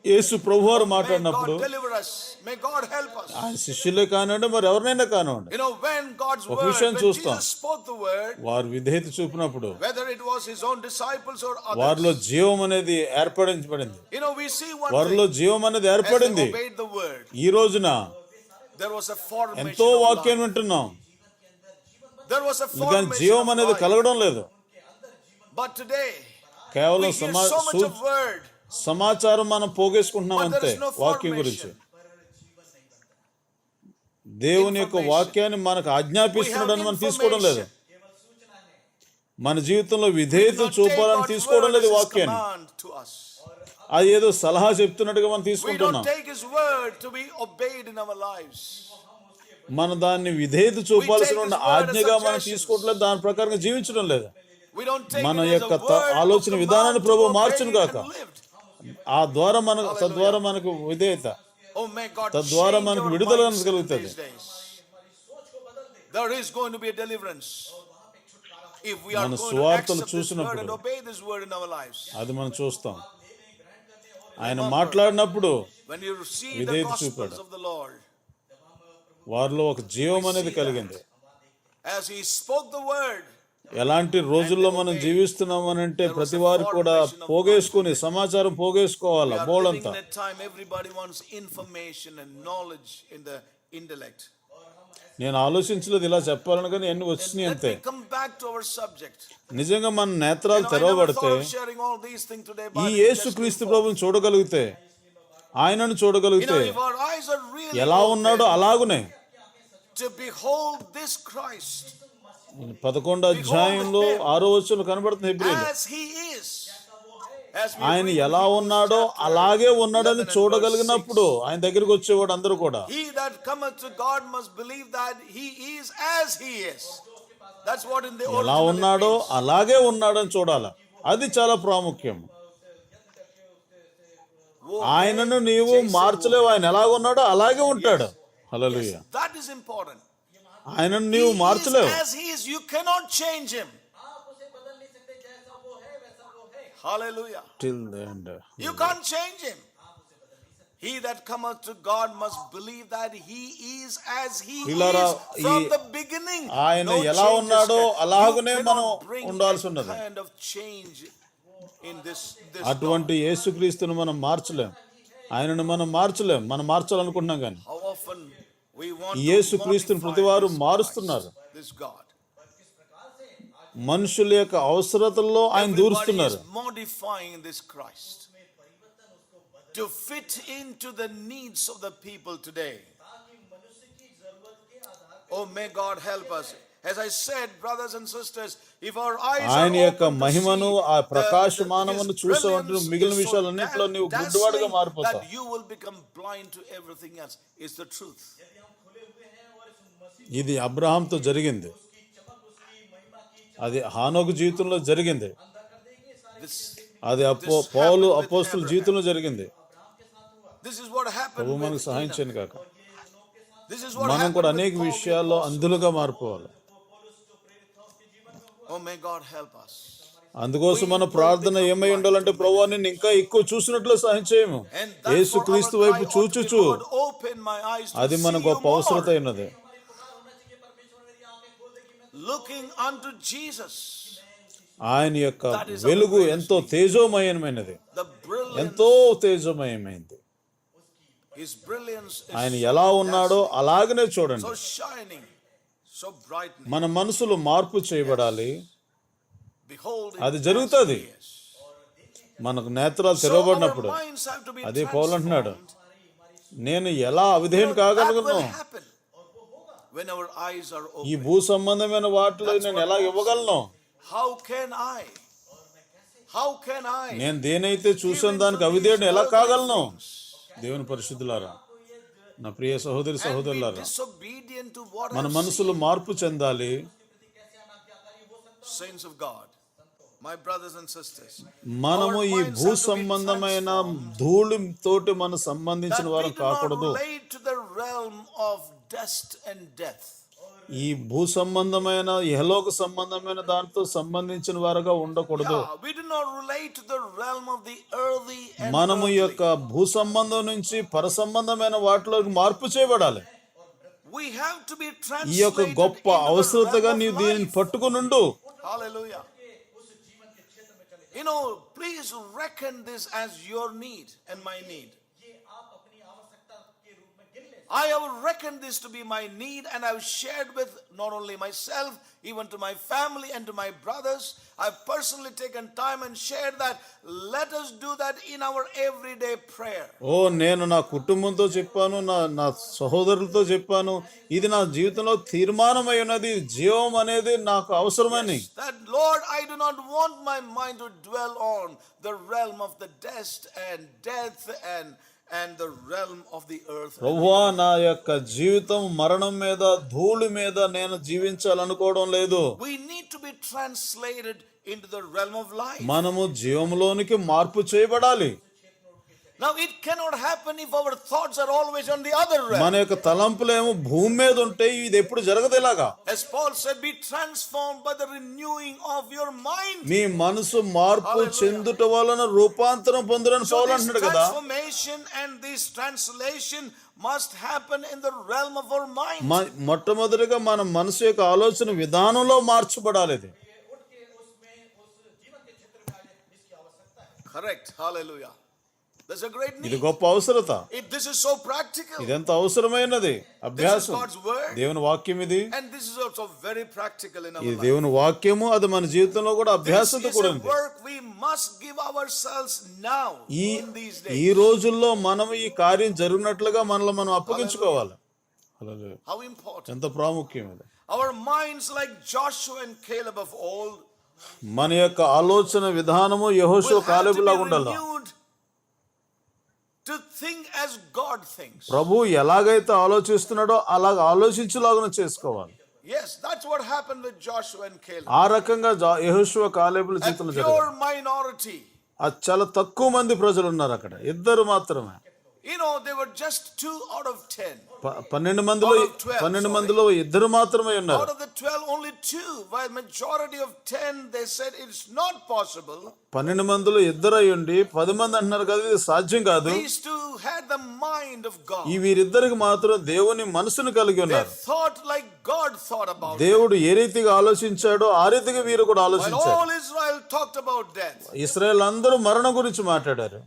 యేసు ప్రభు వారు May మాట్లాడినప్పుడు God deliver us. May God help us. ఆయన శిష్యులే కానివ్వండి, మరి ఎవరినైనా కానివ్వండి, You know, when God's ఒక word, విషయం when చూస్తాం. Jesus spoke the word, వారు విధేయత చూపినప్పుడు whether it was his own disciples or వారిలో others, జీవం అనేది ఏర్పడించబడింది. you know, we see one వారిలో thing. జీవం అనేది As they ఏర్పడింది. obeyed the word, ఈ రోజున there was a formation ఎంతో of వాక్యం life. వింటున్నాం, There was a కానీ formation జీవం of అనేది life. కలగడం లేదు. But today, కేవలం we hear so much of word, సమాచారం మనం పోగేసుకుంటున్నాం but there అంతే is no వాక్యం గురించి. formation. దేవుని యొక్క వాక్యాన్ని మనకు ఆజ్ఞాపిస్తున్నాడని మనం తీసుకోవడం లేదు. మన జీవితంలో We విధేయత do not take చూపాలని God's తీసుకోవడం word లేదు as his వాక్యాన్ని. command to us. అది ఏదో సలహా చెప్తున్నట్టుగా మనం We don't తీసుకుంటున్నాం. take his word to be obeyed in our lives. మన దాన్ని విధేయత చూపాల్సిన his word as ఆజ్ఞగా మనం suggestions. తీసుకోవట్లేదు, దాని ప్రకారంగా జీవించడం లేదు. We don't take మన it as యొక్క a word ఆలోచన of విధానాన్ని command ప్రభు to obey మార్చును గాక. and lived. ఆ ద్వారా మనకు తద్వారా మనకు విధేయత, Oh, may God తద్వారా change మనకు our విడుదల minds కలుగుతుంది. these days. There is going to be a deliverance if we are మన going to సువార్తలు accept this word చూసినప్పుడు and obey this word in our lives. అది మనం చూస్తాం. ఆయన మాట్లాడినప్పుడు When you see the విధేయత gospels చూపాడు. of the Lord, వారిలో ఒక జీవం అనేది కలిగింది. as he spoke the word, ఎలాంటి రోజుల్లో మనం జీవిస్తున్నామనంటే ప్రతి వారు కూడా పోగేసుకుని సమాచారం we పోగేసుకోవాలా are living బోళంతా. in a time everybody wants information and knowledge in the intellect. నేను ఆలోచించలేదు ఇలా చెప్పాలని, కానీ అన్ని వచ్చినాయి Let అంతే. me come back to our subject. నిజంగా మన నేత్రాలు You know, I never తెరవబడితే thought of sharing all these things today, ఈ but యేసు క్రీస్తు ప్రభుని చూడగలిగితే, ఆయనను you చూడగలిగితే know, if our eyes are really ఎలా ఉన్నాడో open అలాగునే. to behold this Christ 11వ అధ్యాయంలో 6వ వచనం కనబడుతుంది హెబ్రీయులు. as he is, as we ఆయన read ఎలా in Hebrews ఉన్నాడో chapter అలాగే ఉన్నాడని 11 and చూడగలిగినప్పుడు verse 6. ఆయన దగ్గరికి వచ్చేవాడు అందరూ కూడా. He that cometh to God must believe that he is as he is. That's what in the ఎలా original it ఉన్నాడో means. అలాగే ఉన్నాడని చూడాలి. అది చాలా ప్రాముఖ్యం. ఆయనను నీవు మార్చలేవు, ఆయన ఎలాగున్నాడో అలాగే ఉంటాడు. హల్లెలూయా. That is important. ఆయనను He నీవు is మార్చలేవు. as he is. You cannot change him. Hallelujah. Till the end. You can't change him. He that cometh to God must believe that he is as he ప్రియులారా, is from the beginning. ఆయన No ఎలా changes ఉన్నాడో can- అలాగనే you మనం cannot bring ఉండాల్సి that ఉన్నది. kind of change in this అటువంటి యేసుక్రీస్తును మనం మార్చలేం, ఆయనను మనం మార్చలేం. మనం మార్చాలనుకుంటున్నాం కానీ How often we want ఈ to యేసుక్రీస్తును ప్రతి modify వారు this మారుస్తున్నారు. Christ, this God. మనుషుల యొక్క అవసరతల్లో ఆయన Everybody దూరుస్తున్నారు. is modifying this Christ to fit into the needs of the people today. Oh, may God help us. As I said, brothers and sisters, if our eyes are ఆయన యొక్క open to మహిమను, see ఆ his ప్రకాశమానమును చూసేవాడు brilliance మిగిలిన is so విషయాలన్నింటిలో నీవు గుడ్డివాడుగా dazzling మారిపోతావు. that you will become blind to everything else. Is the truth. ఇది అబ్రహాంతో జరిగింది, అది హానోకు జీవితంలో జరిగింది, This అది పౌలు అపోస్తుల జీవితంలో జరిగింది. is what happened ప్రభు మనకు with సహాయం Enoch. చేయను కాక. This is what మనం happened కూడా with అనేక Paul the విషయాల్లో apostle. అందులుగా మారిపోవాలి. Oh, may God help us. అందుకోసం మన ప్రార్థన ఏమై ఉండాలంటే ప్రభువా నిన్ను ఇంకా ఎక్కువ చూసినట్లు సహాయం చేయము. And therefore యేసు our క్రీస్తు cry వైపు ought to be, చూచుచు Lord, open my eyes to అది మన see గొప్ప you అవసరత more. అయినది. Looking unto Jesus, ఆయన యొక్క వెలుగు ఎంతో తేజోమయమైనది, the brilliance, ఎంతో తేజోమయమైంది. his brilliance ఆయన is ఎలా ఉన్నాడో అలాగనే చూడండి. so shining, so brightening. మన మనసులు మార్పు చేయబడాలి. Behold, అది జరుగుతుంది మనకు నేత్రాలు తెరవబడినప్పుడు. minds have to be అదే పౌలు అంటున్నాడు, transformed. నేను ఎలా అవిధేయుని That కాగలను, will happen when our eyes are ఈ open. భూ సంబంధమైన వాటిలో నేను ఎలా ఇవ్వగలను? How can I? How can I? నేను దేనైతే చూసిన దానికి అవిధేయుని ఎలా కాగలను? దేవుని పరిశుద్ధులారా, నా ప్రియ సహోదరి And be సహోదరులారా, disobedient to what మన I మనసులు మార్పు చెందాలి. saints of God, my brothers and sisters, మనము ఈ భూ సంబంధమైన ధూళి తోటి మనం సంబంధించిన that we వారం do not కాకూడదు. relate to the realm of dust and death. ఈ భూ సంబంధమైన ఇహలోక సంబంధమైన దాంతో సంబంధించిన వారుగా ఉండకూడదు. Yeah, we do not relate to the realm of the earthly and మనము ఈ earthly. యొక్క భూ సంబంధం నుంచి పర సంబంధమైన వాటిలోకి మార్పు చేయబడాలి. We have to be ఈ యొక్క translated గొప్ప into the అవసరతగా realm నీవు of దీనిని life. పట్టుకునుండు. Hallelujah. You know, please reckon this as your need and my need. I have reckoned this to be my need, and I've shared with not only myself, even to my family and to my brothers. I've personally taken time and shared that. Let us do that in our everyday prayer. నేను నా కుటుంబంతో చెప్పాను, నా సహోదరులతో చెప్పాను, ఇది నా జీవితంలో తీర్మానమై ఉన్నది, జీవం అనేది నాకు అవసరమని. That Lord, I do not want my mind to dwell on the realm of the dust and death and the realm of the earth. ప్రభువా, నా యొక్క జీవితం మరణం మీద ధూళి మీద నేను జీవించాలనుకోవడం లేదు. We need to be translated into the realm of life. మనము జీవంలోనికి మార్పు చేయబడాలి. Now it cannot happen if our thoughts are always on the other realm. మన యొక్క తలంపులేమో భూమి మీద ఉంటే ఇది ఎప్పుడు జరగదు ఇలాగా. As Paul said, be transformed by the renewing of your mind. మీ మనసు మార్పు చెందుట వలన రూపాంతరం పొందురని So పౌలు this అంటున్నాడు కదా. transformation and this translation must happen in the realm of our mind. మొట్టమొదటిగా మన మనసు యొక్క ఆలోచన విధానంలో మార్చబడాలి. ఇది Correct. Hallelujah. That's a great ఇది need. గొప్ప అవసరత. This is so practical. ఇదెంత అవసరమైనది అభ్యాసం. God's word. దేవుని వాక్యం ఇది. And this is also very practical in our ఇది life. దేవుని వాక్యము, అది మన జీవితంలో కూడా This అభ్యాసత is కూడా a ఉంది. work we must give ourselves now in these ఈ days. రోజుల్లో మనం ఈ కార్యం జరిగినట్లుగా మనల్ని మనం అప్పగించుకోవాలి. హల్లెలూయా. How important. ఎంత ప్రాముఖ్యం ఇది. Our minds like Joshua and Caleb of old మన యొక్క ఆలోచన విధానము యెహోషువ will have to కాలేబులాగా be ఉండాలి. renewed to think as God thinks. ప్రభు ఎలాగైతే ఆలోచిస్తున్నాడో అలాగ ఆలోచించులాగా చేసుకోవాలి. Yes, that's what happened with Joshua and Caleb. ఆ రకంగా యెహోషువ కాలేబుల A జీవితంలో జరిగింది. pure minority. చాలా తక్కువ మంది ప్రజలు ఉన్నారు అక్కడ, ఇద్దరు మాత్రమే. You know, they were just 2 out of 10. 12 మందిలో ఇద్దరు మాత్రమే ఉన్నారు. Out of the 12, only 2. While majority of 10, they said it's not possible. 12 మందిలో ఇద్దరు అయ్యుండి 10 మంది అంటున్నారు కదా ఇది సాధ్యం కాదు. These two had the mind of God. ఈ వీరిద్దరికి మాత్రం దేవుని మనసును కలిగి They ఉన్నారు. thought like God thought about it. దేవుడు ఏ రీతిగా ఆలోచించాడో ఆ రీతిగా వీరు కూడా While ఆలోచించారు. all Israel talked about death, Israel అందరూ మరణం గురించి మాట్లాడారు,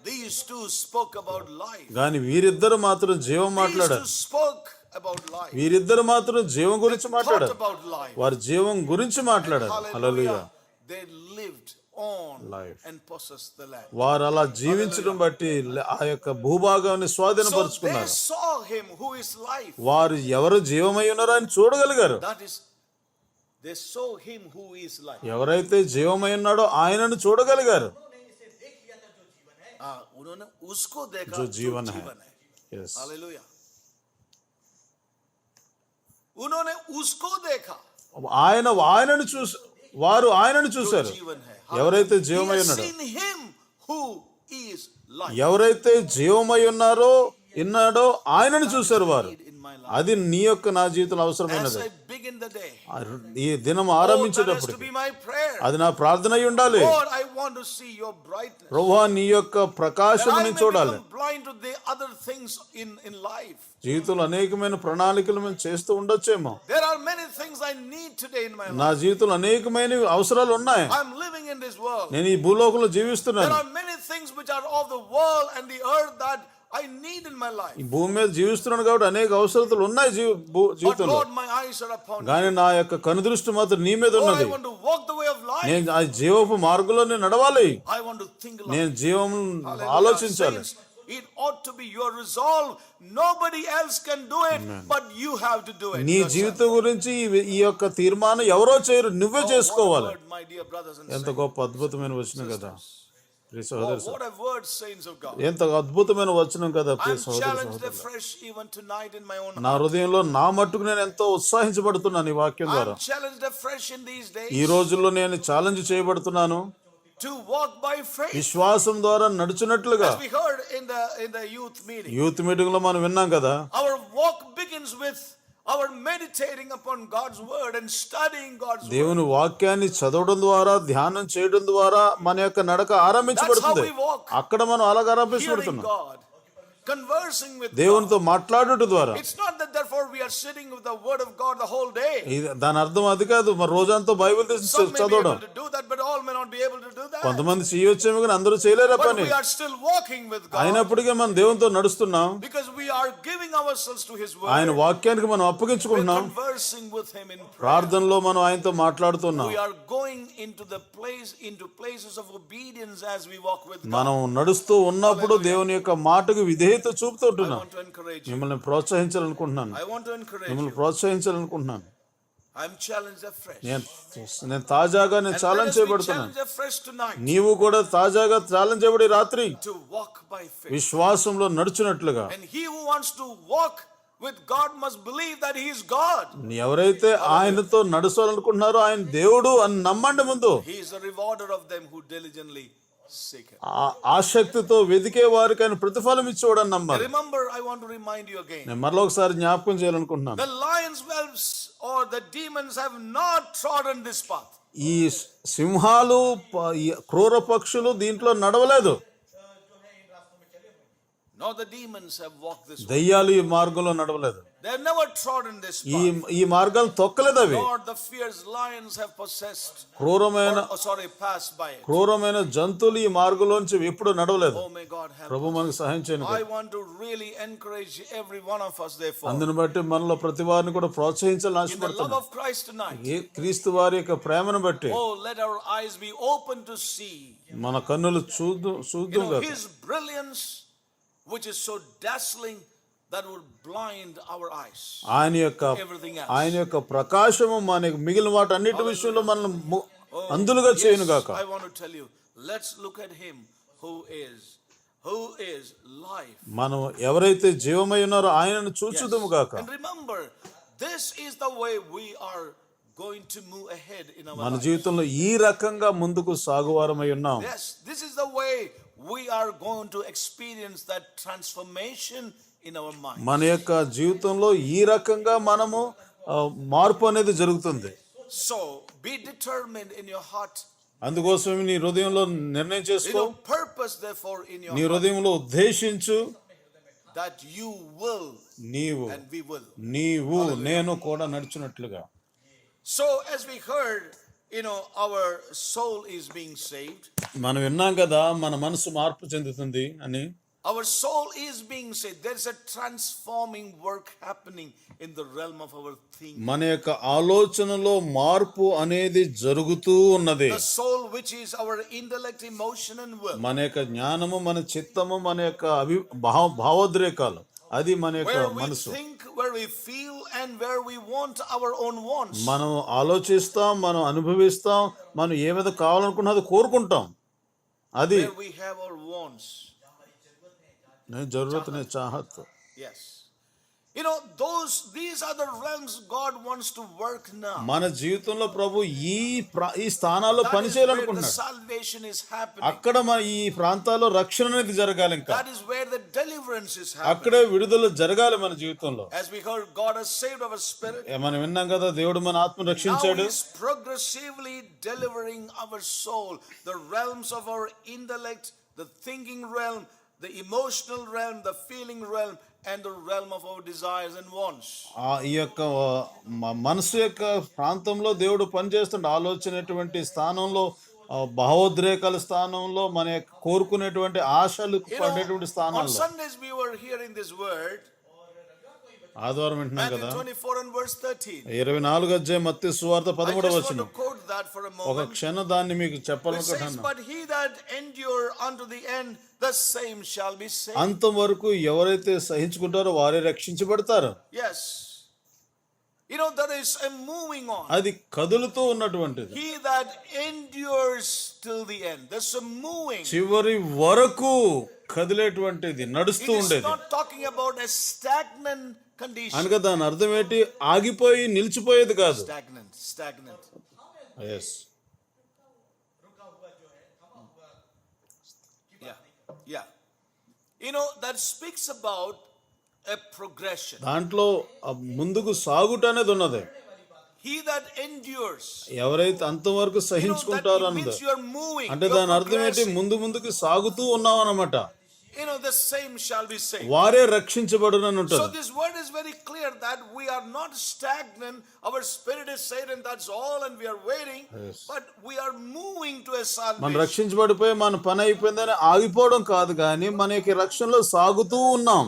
these two spoke about life. కానీ వీరిద్దరు మాత్రం జీవం These మాట్లాడారు. two spoke about life. వీరిద్దరు మాత్రం జీవం గురించి Thought మాట్లాడారు. about life. వారి జీవం గురించి మాట్లాడారు. హల్లెలూయా. Hallelujah. They lived on Life. and possessed the land. వారు అలా జీవించడం బట్టి ఆ యొక్క భూభాగాన్ని So they స్వాధీనపరుచుకున్నారు. saw him who is life. వారు ఎవరు జీవమై ఉన్నారో అని చూడగలిగారు. That is, they saw him who is life. ఎవరైతే జీవమై ఉన్నాడో ఆయనను చూడగలిగారు. उन्होंने उसको देखा जो जो जीवन है. जीवन है. Yes. हालेलुया. उन्होंने उसको देखा ఆయనను చూసి వారు ఆయనను जो చూశారు. जीवन है. ఎవరైతే He జీవమై has ఉన్నాడో, seen him who is life. ఎవరైతే జీవమై ఉన్నారో ఆయనను చూశారు వారు. In my life. అది నీ యొక్క నా జీవితంలో As అవసరమైనది. I begin the day, ఈ దినం that has ఆరంభించేటప్పుడు to be my prayer. అది నా ప్రార్థన అయి ఉండాలి. Lord, I want to see your brightness. ప్రభువా నీ యొక్క That ప్రకాశం I నేను may చూడాలి. become blind to the other things in life. జీవితంలో అనేకమైన ప్రణాళికలు మేము చేస్తూ ఉండొచ్చేమో. There are many things I need today in my life. నా జీవితంలో అనేకమైన అవసరాలు ఉన్నాయి. I'm living in this world. నేను ఈ భూలోకంలో There జీవిస్తున్నాను. are many things which are of the world and the earth that I need in my life. ఈ భూమి మీద జీవిస్తున్నాను కాబట్టి అనేక అవసరతలు ఉన్నాయి But జీవితంలో. Lord, my eyes are upon you. కానీ నా యొక్క కనుదృష్టి మాత్రం నీ మీద Lord, ఉన్నది. I want to walk the way of life. నేను ఆ జీవపు మార్గంలో నేను నడవాలి. I want to think like నేను జీవం Hallelujah. ఆలోచించాలి. Saints, it ought to be your resolve. Nobody else can do it, but you have to do it. నీ yourself. జీవితం గురించి ఈ యొక్క తీర్మానం ఎవరో చేయరు, నువ్వే Oh, what a చేసుకోవాలి. word, my dear brothers and ఎంత sisters. గొప్ప అద్భుతమైన వచనం కదా ప్రియ సహోదరు. Oh, what a word, saints of God. ఎంత అద్భుతమైన వచనం కదా ప్రియ I'm సహోదరు challenged సహోదరులు. afresh even tonight in my own నా heart. హృదయంలో నా మట్టుకు నేను ఎంతో ఉత్సాహించబడుతున్నాను ఈ వాక్యం ద్వారా. I'm challenged afresh in these ఈ days రోజుల్లో నేను ఛాలెంజ్ చేయబడుతున్నాను. to walk by faith. విశ్వాసం ద్వారా నడుచున్నట్లుగా. As we heard in the youth meeting, youth meeting లో మనం విన్నాం కదా, our walk begins with our meditating upon God's word and studying God's word. దేవుని వాక్యాన్ని చదవడం ద్వారా, ధ్యానం చేయడం ద్వారా మన యొక్క నడక ఆరంభించబడుతుంది. That's how we walk. అక్కడ మనం అలాగ Hearing ఆరంభించబడుతున్నాం. God, conversing with God. దేవునితో మాట్లాడుట ద్వారా. It's not that therefore we are sitting with the word of God the whole day. దాని అర్థం అది కాదు, మరి రోజంతా బైబిల్ తీసి Some may be చదవడం. able to do that, but all may not be able to do that. కొంతమంది చేయొచ్చేమో కానీ అందరూ చేయలేరు ఆ But పని. we are still walking with God అయినప్పటికీ మనం దేవునితో నడుస్తున్నాం. because we are giving ourselves to His word. ఆయన వాక్యానికి మనం We're అప్పగించుకుంటున్నాం. conversing with Him in prayer. ప్రార్థనలో మనం ఆయనతో మాట్లాడుతున్నాం. We are going into places of obedience as we walk with God. మనం నడుస్తూ ఉన్నప్పుడు దేవుని యొక్క మాటకు విధేయత చూపుతూ I ఉంటున్నాం. want to encourage you. మిమ్మల్ని ప్రోత్సహించాలనుకుంటున్నాను. I want to encourage మిమ్మల్ని you. ప్రోత్సహించాలనుకుంటున్నాను. I'm challenged afresh. నేను తాజాగా నేను And let challenge us be చేయబడుతున్నాను. challenged afresh tonight నీవు కూడా తాజాగా ఛాలెంజ్ చేయబడి రాత్రి to walk by faith. విశ్వాసంలో నడుచున్నట్లుగా. And he who wants to walk with God must believe that He is God. ఎవరైతే ఆయనతో నడుచాలనుకుంటున్నారో ఆయన దేవుడు అని నమ్మండి ముందు. He is the rewarder of them who diligently seek Him. ఆసక్తితో వెదికే వారికి ఆయన ప్రతిఫలం ఇచ్చేవాడు అని నమ్మాలి. Remember, I want to remind you again. నేను మరలా ఒకసారి జ్ఞాపకం చేయాలనుకుంటున్నాను. The lions, whelps, or the demons have not trodden this path. ఈ సింహాలు ఈ క్రూర పక్షులు దీంట్లో నడవలేదు. No, the demons have walked this way. దయ్యాలు ఈ మార్గంలో నడవలేదు. They have never trodden this ఈ path. ఈ మార్గాలు తొక్కలేదు అవి. Lord, the fierce lions have possessed, passed by it. క్రూరమైన జంతువులు ఈ మార్గంలోంచి ఎప్పుడు నడవలేదు. Oh, may God help ప్రభు మనకు సహాయం చేయను. I want to really encourage every one of us, therefore, అందుని బట్టి మనలో ప్రతి వారిని కూడా ప్రోత్సహించాలని in the love ఆశపడుతున్నాను. of Christ tonight. క్రీస్తు వారి యొక్క ప్రేమను బట్టి Oh, let our eyes be open to see, మన కన్నులు చూద్దాం కదా. His brilliance, which is so dazzling that would blind our eyes. ఆయన యొక్క Everything else. ఆయన యొక్క ప్రకాశము మనకి మిగిలిన వాటి అన్నిటి విషయంలో మనల్ని అందులుగా చేయను గాక. I want to tell you, let's look at Him who is life. మనం ఎవరైతే జీవమై ఉన్నారో ఆయనను చూచుదుము గాక. And remember, this is the way we are going to move ahead in our మన life. జీవితంలో ఈ రకంగా ముందుకు సాగువారమై ఉన్నాం. Yes, this is the way we are going to experience that transformation in our mind. మన యొక్క జీవితంలో ఈ రకంగా మనము మార్పు అనేది జరుగుతుంది. So be determined in your heart. అందుకోసం నీ హృదయంలో నిర్ణయం చేసుకో. Purpose therefore in your నీ heart హృదయంలో ఉద్దేశించు. that you will నీవు and we will. నేను కూడా నడుచున్నట్లుగా. So as we heard, our soul is being saved. మనం విన్నాం కదా మన మనసు మార్పు చెందుతుంది అని. Our soul is being saved. There is a transforming work happening in the realm of our thinking. మన యొక్క ఆలోచనలో మార్పు అనేది జరుగుతూ ఉన్నది. The soul, which is our intellect, emotion and will. మన యొక్క జ్ఞానము, మన చిత్తము, మన యొక్క భావోద్రేకాలు, అది మన యొక్క మనసు. Where we think, where we feel, and where we want our own wants. మనం ఆలోచిస్తాం, మనం అనుభవిస్తాం, మనం ఏమైనా కావాలనుకున్నది కోరుకుంటాం. అది where we have our wants. జరూరత్ నే Chahat. Yes. You know, these are the realms God wants to work now. మన జీవితంలో ప్రభు ఈ స్థానాల్లో That పని is where the చేయాలనుకుంటున్నాడు. salvation is happening. అక్కడ మన ఈ ప్రాంతాల్లో రక్షణ అనేది జరగాలి. ఇంకా That is where the deliverance is happening. అక్కడే విడుదల జరగాలి మన జీవితంలో. As we heard, God has saved our spirit. మనం విన్నాం కదా, దేవుడు మన ఆత్మను Now రక్షించాడు. He is progressively delivering our soul, the realms of our intellect, the thinking realm, the emotional realm, the feeling realm, and the realm of our desires and wants. ఈ యొక్క మనసు యొక్క ప్రాంతంలో దేవుడు పనిచేస్తుండే ఆలోచనటువంటి స్థానంలో, భావోద్రేకాల స్థానంలో, మన యొక్క కోరుకునేటువంటి ఆశలు పడేటువంటి On స్థానాల్లో. Sundays we were hearing this word, ఆదివారం వింటున్నాం Matthew కదా, 24 and verse 13. 24 అధ్యాయం మత్తయి సువార్త I 13వ just want వచనం. to quote that for a ఒక moment. క్షణం దాన్ని మీకు It says, చెప్పాలనుకుంటున్నాను. but he that endure unto the end, the same shall be saved. అంతం వరకు ఎవరైతే సహించుకుంటారో వారే రక్షించబడతారు. Yes. You know, there is a moving on. అది కదులుతూ ఉన్నటువంటిది. He that endures till the end. There's a moving. చివరి వరకు కదిలేటువంటిది, నడుస్తూ It is ఉండేది. not talking about a stagnant condition. అనగా దాని అర్థం ఏంటి? ఆగిపోయి నిలిచిపోయేది కాదు. Stagnant. Yes. Yeah. You know, that speaks about a progression. దాంట్లో ముందుకు సాగుట అనేది ఉన్నది. He that endures. ఎవరైతే అంతం వరకు You know, సహించుకుంటారో that అన్నది. means you are moving. అంటే you are దాని అర్థం ఏంటి? progressing. ముందుకు సాగుతూ ఉన్నాం అన్నమాట. You know, the same shall be saved. వారే రక్షించబడునని So ఉంటుంది. this word is very clear that we are not stagnant. Our spirit is saved and that's all, and we are waiting. Yes. But we are moving to a మనం salvation. రక్షించబడిపోయి మన పని అయిపోయిందని ఆగిపోవడం కాదు, కానీ మన యొక్క రక్షణలో సాగుతూ ఉన్నాం.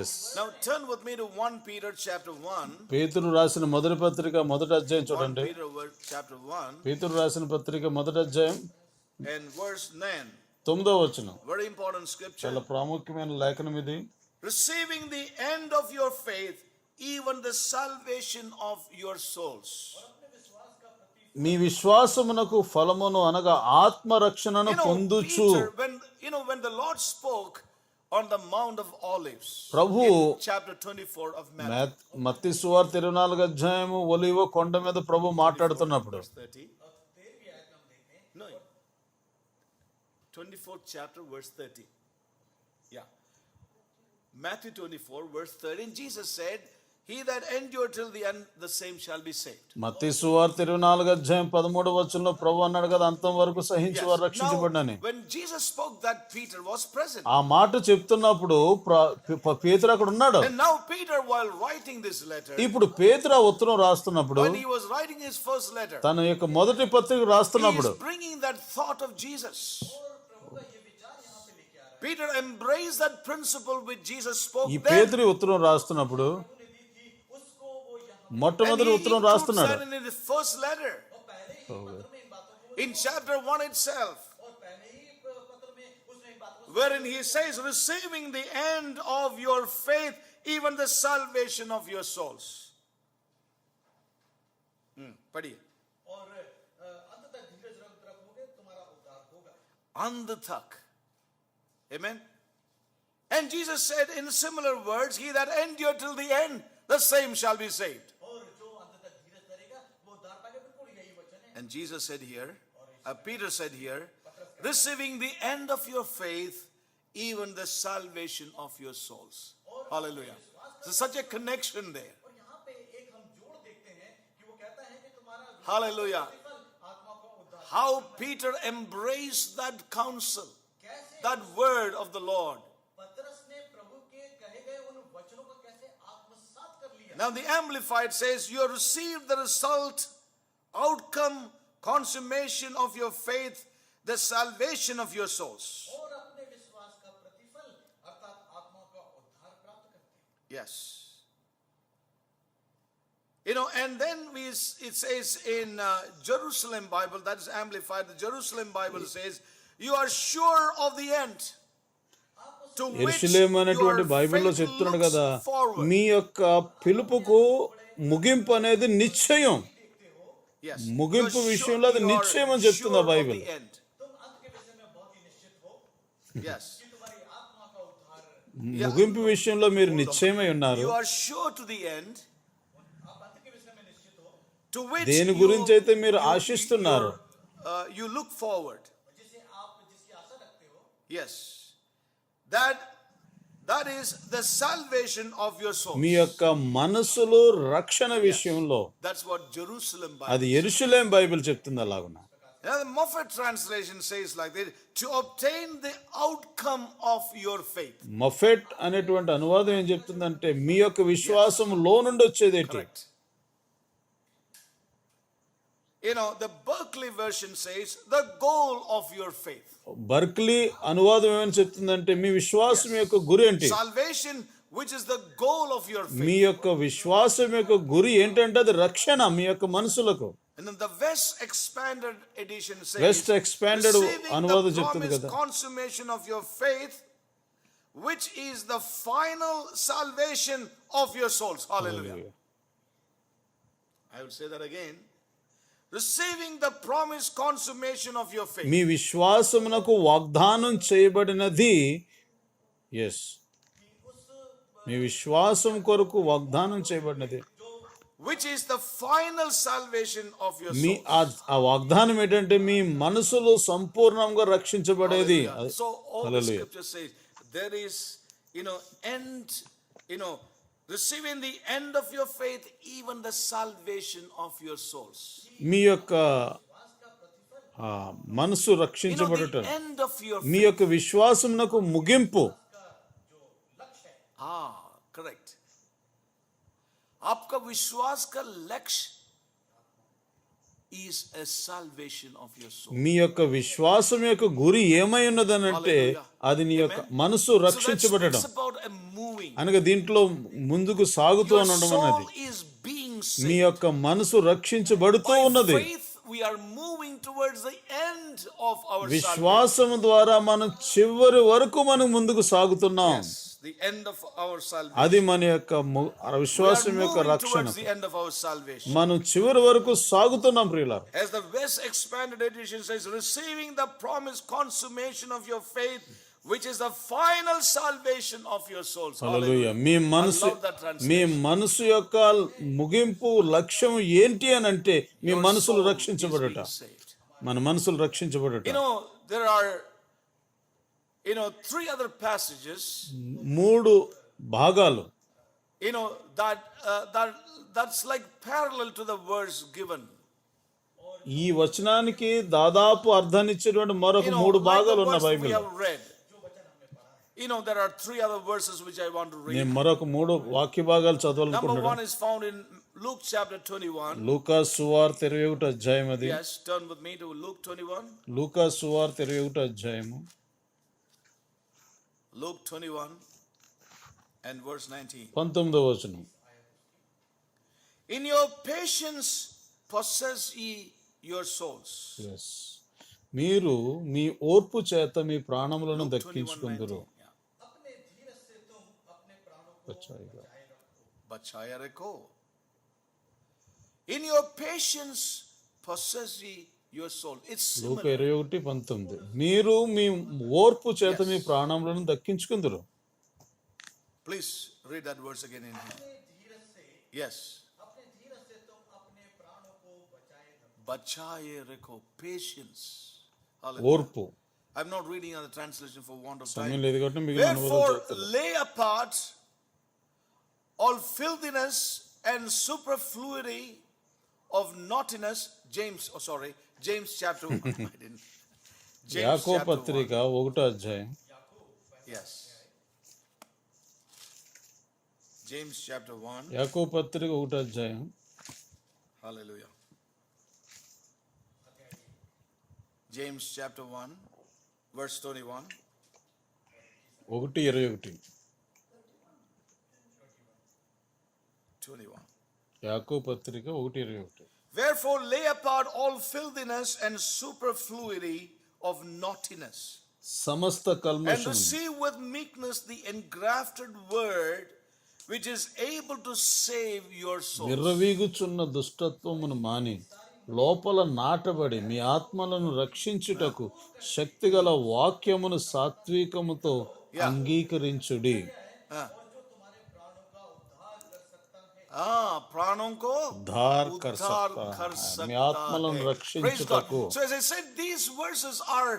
Yes. Now turn with me to 1 Peter chapter 1. పేతురు రాసిన మొదటి పత్రిక మొదటి అధ్యాయం 1 చూడండి. Peter chapter 1 పేతురు రాసిన పత్రిక మొదటి అధ్యాయం and verse 9. 9వ వచనం. Very important scripture. చాలా ప్రాముఖ్యమైన లేఖనం ఇది. Receiving the end of your faith, even the salvation of your souls. మీ విశ్వాసమునకు ఫలమును అనగా ఆత్మరక్షణను పొందుచు. Peter, when the Lord spoke on the Mount of Olives, Prabhu in chapter 24 of Matthew, మత్తయి సువార్త 24 అధ్యాయము ఒలీవ కొండ మీద ప్రభు మాట్లాడుతున్నప్పుడు, verse 30. No, 24th chapter, verse 30. Yeah. Matthew 24, verse 30. And Jesus said, he that endure till the end, the same shall be saved. మత్తయి సువార్త 24 అధ్యాయం 13వ వచనంలో ప్రభు అన్నాడు కదా, అంతం వరకు సహించి వారు రక్షించబడినని. Now, when Jesus spoke that, Peter was present. ఆ మాట చెప్తున్నప్పుడు పేతురు అక్కడ ఉన్నాడు. And now Peter, while writing this letter, ఇప్పుడు పేతురు ఆ ఉత్తరం రాస్తున్నప్పుడు, when he was writing his first letter, తన యొక్క మొదటి పత్రిక he రాస్తున్నప్పుడు is bringing that thought of Jesus. Peter embraced that principle which Jesus spoke ఈ then. పేతురు ఉత్తరం రాస్తున్నప్పుడు మొట్టమొదటి ఉత్తరం రాస్తున్నాడు. And in the first letter, in chapter 1 itself, wherein he says, receiving the end of your faith, even the salvation of your souls. Padhiye. Ant tak. Amen. And Jesus said in similar words, he that endure till the end, the same shall be saved. And Jesus said here, Peter said here, receiving the end of your faith, even the salvation of your souls. Hallelujah. So such a connection there. Hallelujah. How Peter embraced that counsel, that word of the Lord. Now the Amplified says, you have received the result, outcome, consummation of your faith, the salvation of your souls. Yes. You know, and then it says in Jerusalem Bible, that is Amplified, the Jerusalem Bible says, you are sure of the end. యెరూషలేము అనేటువంటి బైబిల్లో చెప్తున్నాడు కదా, మీ యొక్క పిలుపుకు ముగింపు అనేది నిశ్చయం. ముగింపు విషయంలో అది నిశ్చయం అని చెప్తుంది బైబిల్. ముగింపు విషయంలో మీరు నిశ్చయమై ఉన్నారు. You are sure to the end. To which దేని గురించి అయితే మీరు ఆశిస్తున్నారు, you look forward. Yes. That is the salvation of your soul. మీ యొక్క మనసులో రక్షణ విషయంలో That's what Jerusalem Bible. అది యెరూషలేం బైబిల్ చెప్తుంది అలాగున. Now, the Moffat translation says like this: to obtain the outcome of your faith. మఫెట్ అనేటువంటి అనువాదం ఏం చెప్తుందంటే మీ యొక్క విశ్వాసంలో నుండి వచ్చేదేంటి. Correct. You know, the Berkeley version says the goal of your faith. Berkeley అనువాదం ఏమని చెప్తుందంటే మీ విశ్వాసం యొక్క గురి ఏంటి. Salvation, which is the goal of your faith. మీ యొక్క విశ్వాసం యొక్క గురి ఏంటంటే అది రక్షణ మీ యొక్క మనసులకు. And then the West Expanded Edition says, west expanded receiving అనువాదం the చెప్తుంది promised కదా, consummation of your faith, which is the final salvation of your souls. Hallelujah. I will say that again. Receiving the promised consummation of your faith. మీ విశ్వాసమునకు వాగ్దానం చేయబడినది. Yes, మీ విశ్వాసం కొరకు వాగ్దానం చేయబడినది. Which is the final salvation of your me soul. ఆ వాగ్దానం ఏంటంటే మీ మనసులో సంపూర్ణంగా రక్షించబడేది. So all the hallelujah. scripture says there is, end, receiving the end of your faith, even the salvation of your souls. మీ యొక్క మనసు రక్షించబడట, The end of your మీ యొక్క విశ్వాసమునకు ముగింపు. correct. आपका विश्वास का लक्ष्य is a salvation of your soul. మీ యొక్క విశ్వాసం యొక్క గురి ఏమై ఉన్నదనంటే అది నీ యొక్క మనసు So that రక్షించబడటం. speaks about a moving. అనగా దీంట్లో ముందుకు సాగుతూ Your ఉండడం soul అన్నది. is being me saved. యొక్క మనసు రక్షించబడుతూ By ఉన్నది. faith, we are moving towards the end of our salvation. విశ్వాసం ద్వారా మనం చివరి వరకు మనం ముందుకు సాగుతున్నాం. Yes, the end of our salvation. అది మన యొక్క విశ్వాసం We are యొక్క moving రక్షణ. towards the end of our salvation. మనం చివరి వరకు సాగుతున్నాం ప్రియులారా. As the West Expanded Edition says, receiving the promised consummation of your faith, which is the final salvation of your souls. హల్లెలూయా. మీ మనసు I love that translation. మీ మనసు యొక్క ముగింపు లక్ష్యం ఏంటి అని అంటే మీ Your మనసులు soul రక్షించబడట. is being saved. మన మనసులు రక్షించబడట. There are, 3 other passages, 3 భాగాలు that's like parallel to the verse given. ఈ వచనానికి దాదాపు అర్థాన్నిచ్చేటువంటి మరొక 3 Like the భాగాలు ఉన్న verse we Bible. have read. There are 3 other verses which I want to read. నేను మరొక 3 వాక్య భాగాలు Number చదవాలనుకుంటున్నాను. 1 is found in Luke chapter 21. లూకా సువార్త 21 అధ్యాయం అది. Yes, turn with me to Luke 21. లూకా సువార్త 21 అధ్యాయము. Luke 21 and verse 19. 19వ వచనం. In your patience possess ye your souls. Yes. మీరు మీ ఓర్పు చేత మీ ప్రాణములను 21:19. దక్కించుకుందురు. Yeah. Bachaya reko. In your patience possess ye your soul. It's Luka similar. 21:19. మీరు మీ ఓర్పు చేత మీ ప్రాణములను దక్కించుకుందురు. Please read that verse again in here. Yes. Bachaye reko. Patience. Hallelujah. ఓర్పు. I'm not reading on the translation for want of సమయం time. లేదు కాబట్టి మిగిలిన అనువాదం Wherefore చెప్తాను. lay apart all filthiness and superfluity of naughtiness. James chapter 1. I didn't. James యాకోబు chapter 1. పత్రిక 1వ అధ్యాయం. Yes. James chapter 1. యాకోబు పత్రిక 1వ అధ్యాయం. Hallelujah. James chapter 1 verse 21. 1:21. 21. యాకోబు పత్రిక 1:21. Wherefore lay apart all filthiness and superfluity of naughtiness, సమస్త and కల్మషము receive with meekness the engrafted word, which is able to save your souls. విర్రవీగుచున్న దుష్టత్వమును మాని లోపల నాటబడి మీ ఆత్మలను రక్షించుటకు శక్తిగల వాక్యమును సాత్వికముతో అంగీకరించుడి. प्राणों को उद्धार कर उद्धार सकता कर है. सकता మీ ఆత్మలను है. Praise God. రక్షించుటకు. So as I said, these verses are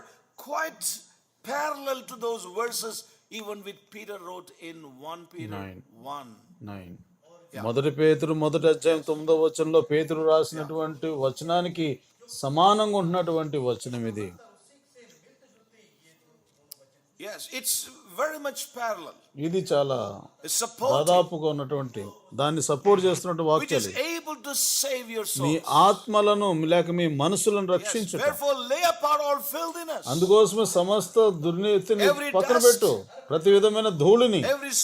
quite parallel to those verses even which Peter wrote in 1 Peter 1. 9. మొదటి పేతురు మొదటి అధ్యాయం 9వ వచనంలో పేతురు రాసినటువంటి వచనానికి సమానంగా ఉన్నటువంటి వచనం ఇది. Yes, it's very much parallel. ఇది చాలా It's supporting, దాదాపుగా ఉన్నటువంటి దాన్ని సపోర్ట్ చేస్తున్నటువంటి which is వాక్యాలు. able to save your me soul. ఆత్మలను లేక మీ మనసులను Yes, రక్షించుట. therefore lay apart all filthiness, అందుకోసమే సమస్త దుర్నీతిని Every పక్కన dust. పెట్టు, ప్రతి విధమైన ధూళిని, every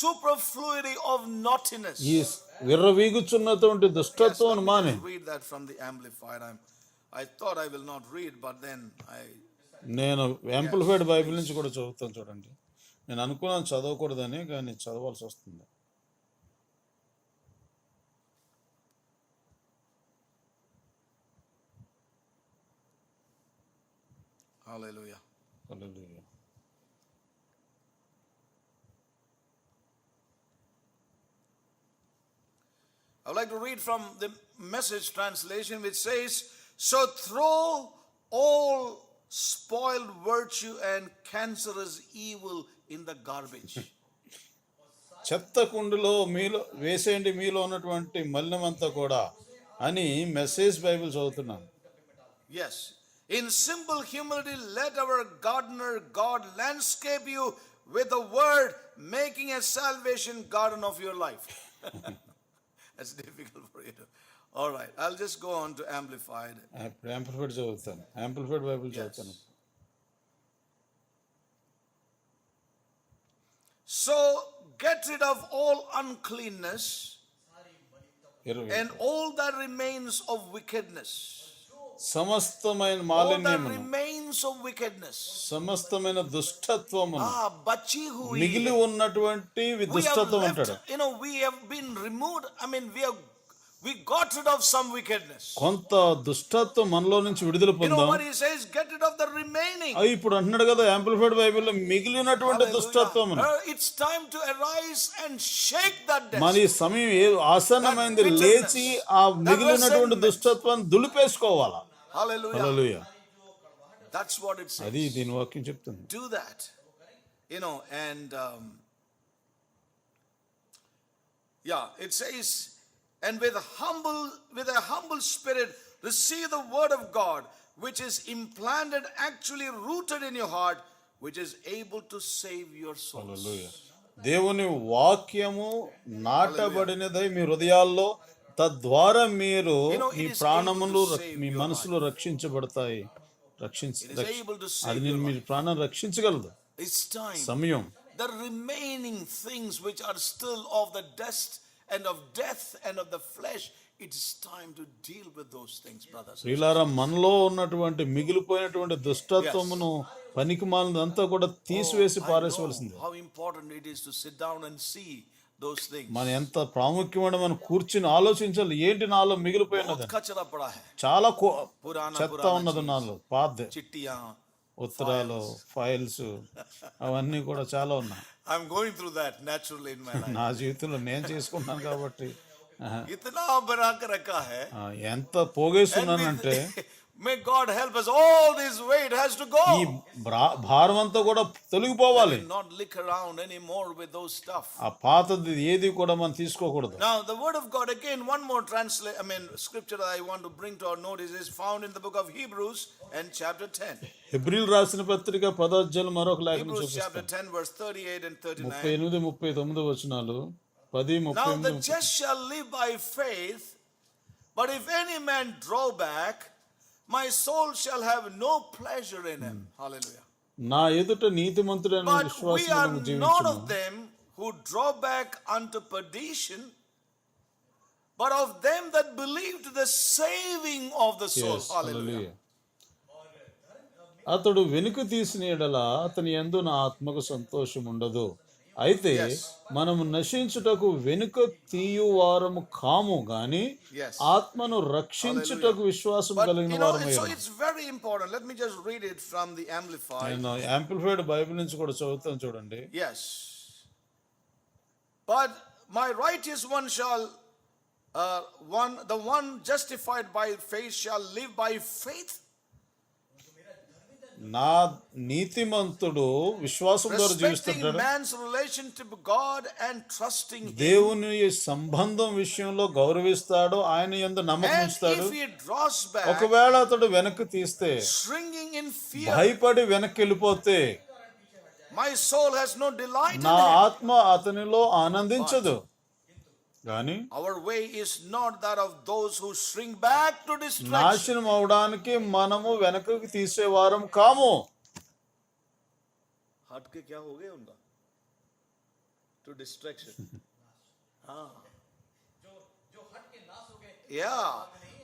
superfluity of naughtiness. ఈ విర్రవీగుచున్నటువంటి దుష్టత్వం మాని. Read that from the Amplified. I thought I will not read, but then నేను యాంప్లిఫైడ్ బైబిల్ నుంచి కూడా చదువుతాను చూడండి. నేను అనుకున్నాను చదవకూడదని, కానీ చదవాల్సి వస్తుంది. Hallelujah. Hallelujah. I would like to read from the Message translation, which says, so throw all spoiled virtue and cancerous evil in the garbage. చెత్త కుండలో మీలో వేసేయండి మీలో ఉన్నటువంటి మలినమంతా కూడా అని మెసేజ్ బైబిల్ చదువుతున్నాను. Yes. In simple humility, let our gardener God landscape you with the word, making a salvation garden of your life. That's difficult for you to. All right, I'll just go on to Amplified. Amplified చదువుతాను, amplified Bible చదువుతాను. So get rid of all uncleanness 20. and all that remains of wickedness. సమస్తమైన All that మాలిన్యమును, remains of wickedness. సమస్తమైన దుష్టత్వమును, Bachi hui. మిగిలి ఉన్నటువంటి We have దుష్టత్వం left, అంటాడు. we have been removed. We got rid of some wickedness. కొంత దుష్టత్వం మనలో నుంచి విడుదల You know పొందాం. what he says? Get rid of the remaining. ఇప్పుడు అంటున్నాడు కదా యాంప్లిఫైడ్ బైబిల్లో మిగిలినటువంటి దుష్టత్వమును. It's time to arise and shake that death. మన ఈ సమయం ఆసన్నమైంది, లేచి ఆ మిగిలినటువంటి దుష్టత్వాన్ని దులిపేసుకోవాలా. Hallelujah. Hallelujah. That's what it says. అది దీని వాక్యం చెప్తుంది. Do that. And it says, and with a humble spirit receive the word of God, which is implanted, actually rooted in your heart, which is able to save your souls. హల్లెలూయా. దేవుని వాక్యము నాటబడినదై మీ హృదయాల్లో, తద్వారా మీరు మీ ప్రాణములు మీ మనసులు రక్షించబడతాయి. అది మీ ప్రాణం రక్షించగలదు. It's time. సమయం. The remaining things which are still of the dust and of death and of the flesh, it's time to deal with those things, brothers. ప్రియులారా, మనలో ఉన్నటువంటి మిగిలిపోయినటువంటి దుష్టత్వమును, పనికిమాలినదంతా కూడా తీసివేసి పారేసవలసింది. How important it is to sit down and see those things. మన ఎంత ప్రాముఖ్యమైన మనం కూర్చుని ఆలోచించాలి, ఏంటి నాలో మిగిలిపోయినది. కచరా పడా హై. చాలా చెత్త ఉన్నది నాలో, పాత చిట్టియా, ఉత్తరాలు, ఫైల్స్, అవన్నీ కూడా చాలా ఉన్నాయి. I'm going through that naturally in my life. నా జీవితంలో నేను చేసుకుంటాను కాబట్టి. ఇతనా బనా కే రఖా హై. ఎంత పోగేస్తున్నానంటే, may God help us, all this weight has to go. ఈ భారం అంతా కూడా తొలగిపోవాలి. Not lick around anymore with those stuff. ఆ పాతది ఏది కూడా మనం తీసుకోకూడదు. Now the word of God, again, one more scripture that I want to bring to our notice is found in the book of Hebrews and chapter 10. హెబ్రీయులు రాసిన పత్రిక 10వ అధ్యాయం మరొక లేఖనం Hebrews chapter చూపిస్తాను. 10 verse 38 and 39. 38, 39 వచనాలు. 10, Now the 38. just shall live by faith, but if any man draw back, my soul shall have no pleasure in him. Hallelujah. నా ఎదుట నీతిమంతుడైన But we are విశ్వాసములను not జీవించును. of them who draw back unto perdition, but of them that believe to the saving of the soul. Yes, Hallelujah. hallelujah. అతడు వెనుక తీసిన ఎడల అతని యందు నా ఆత్మకు సంతోషం ఉండదు. అయితే Yes. మనము నశించుటకు వెనుక తీయువారము కాము గాని Yes. ఆత్మను రక్షించుటకు విశ్వాసం But కలిగిన you know, వారమై so ఉన్నాము. it's very important. Let me just read it from the Amplified. నేను యాంప్లిఫైడ్ బైబిల్ నుంచి కూడా చదువుతాను చూడండి. Yes. But my righteous one shall, the one justified by faith shall live by faith. నా నీతిమంతుడు విశ్వాసం ద్వారా Respecting జీవిస్తుంటాడు. man's relationship with God and trusting Him. దేవుని సంబంధం విషయంలో గౌరవిస్తాడు, ఆయన యందు నమ్మకం And ఉంచుతాడు. if he draws back, ఒకవేళ అతడు వెనక్కి తీస్తే, shrinking in fear, భయపడి వెనక్కి వెళ్ళిపోతే, my soul has no delight in నా him. ఆత్మ అతనిలో ఆనందించదు. కానీ Our way is not that of those who shrink back to destruction. నాశనం అవడానికి మనము వెనకకి తీసేవారం కాము. हट के क्या हो गया उनका? To distraction. हाँ. Yeah.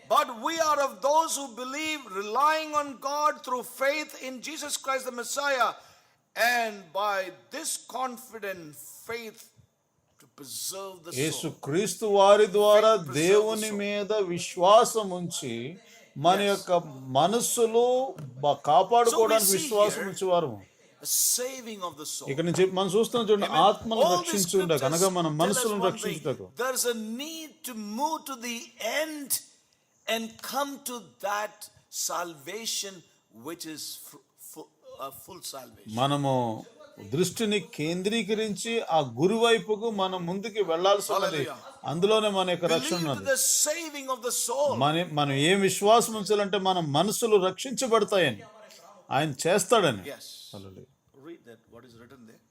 But we are of those who believe, relying on God through faith in Jesus Christ the Messiah, and by this confident faith to preserve the Yesu soul. క్రీస్తు వారి ద్వారా దేవుని మీద విశ్వాసం ఉంచి మన యొక్క మనస్సులు కాపాడుకోవడానికి విశ్వాసం ఉంచేవారు. A saving of the soul. ఇక్కడ నుంచి మనం చూస్తున్నాం చూడండి, ఆత్మను All these రక్షించుటకు scriptures అనగా మన tell us మనస్సులను one thing. రక్షించుటకు There's a need to move to the end and come to that salvation which is full salvation. మనము దృష్టిని కేంద్రీకరించి ఆ గురి వైపుకు మనం ముందుకి వెళ్లాల్సి ఉన్నది. అందులోనే మన యొక్క రక్షణ Believe to ఉన్నది. the saving of the soul. మనం ఏం విశ్వాసం ఉంచాలంటే మన మనసులు రక్షించబడతాయని, ఆయన చేస్తాడని. Yes. హల్లెలూయా. Read that. What is written there?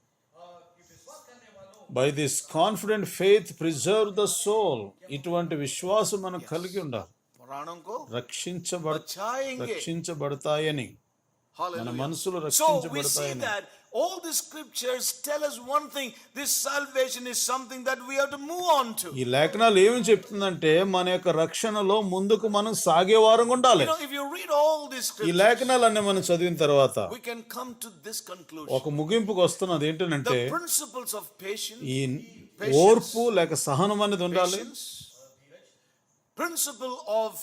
By this confident faith preserve the soul. ఇటువంటి విశ్వాసం మనం కలిగి ఉండాలి. प्राणों को రక్షించబడతాయని, మన Hallelujah. మనసులు So we see రక్షించబడతాయని. that all the scriptures tell us one thing: this salvation is something that we have to move on to. ఈ లేఖనాలు ఏమి చెప్తుందంటే మన యొక్క రక్షణలో ముందుకు మనం సాగే వారంగా ఉండాలి. You know, if you read all these ఈ scriptures, లేఖనాలన్నీ మనం చదివిన తర్వాత we can come to this conclusion: ఒక ముగింపుకు వస్తున్నది ఏంటంటే, the principles of patience, ఈ ఓర్పు లేక సహనం అనేది ఉండాలి. principle of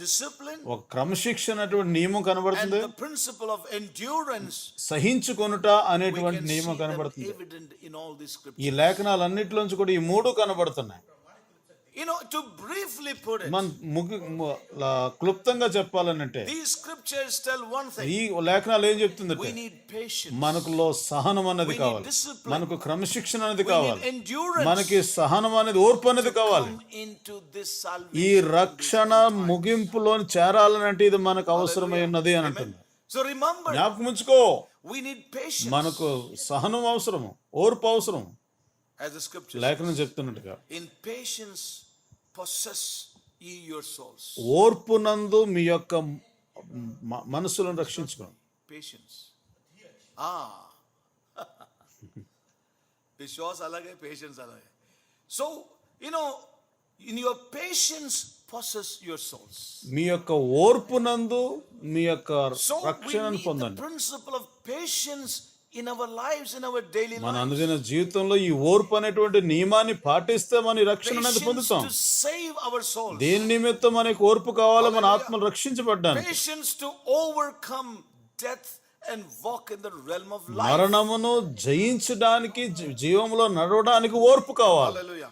discipline, ఒక క్రమశిక్షణ అటువంటి నియమం and కనబడుతుంది. the principle of endurance. సహించుకొనుట We అనేటువంటి can నియమం see them కనబడుతుంది. evident in all these ఈ scriptures. లేఖనాలన్నిటిలోంచి కూడా ఈ మూడు కనబడుతున్నాయి. You know, to briefly put it, మన క్లుప్తంగా చెప్పాలనంటే, these scriptures tell one thing: ఈ లేఖనాలు ఏం we చెప్తుందంటే, need patience, మనకులో సహనం అనేది we కావాలి, need discipline, మనకు క్రమశిక్షణ అనేది we కావాలి, need endurance, మనకి సహనం అనేది, ఓర్పు అనేది కావాలి. come into this ఈ salvation. రక్షణ ముగింపులోని చేరాలనంటే ఇది మనకు అవసరమై ఉన్నది అని అంటుంది. So remember, జ్ఞాపకం ఉంచుకో, we need patience, మనకు సహనం అవసరము, ఓర్పు అవసరం. as the scriptures. లేఖనం చెప్తున్నట్టుగా, In patience possess ye your souls. ఓర్పునందు మీ యొక్క మనసులను రక్షించుకోండి. Patience. विश्वास अलग है, patience अलग है. So, you know, in your patience possess your souls. మీ యొక్క ఓర్పునందు మీ యొక్క So we రక్షణను need the పొందండి. principle of patience in our lives, in our daily మన lives. అనుదిన జీవితంలో ఈ ఓర్పు అనేటువంటి నియమాన్ని పాటిస్తే మన ఈ రక్షణ అనేది Patience పొందుతాం. to save our souls. దేని నిమిత్తం మనకు ఓర్పు కావాలో, మన ఆత్మను రక్షించబడ్డానికి. Patience to overcome death and walk in the realm of life. మరణమును జయించడానికి, జీవంలో నడవడానికి ఓర్పు కావాలి. Hallelujah.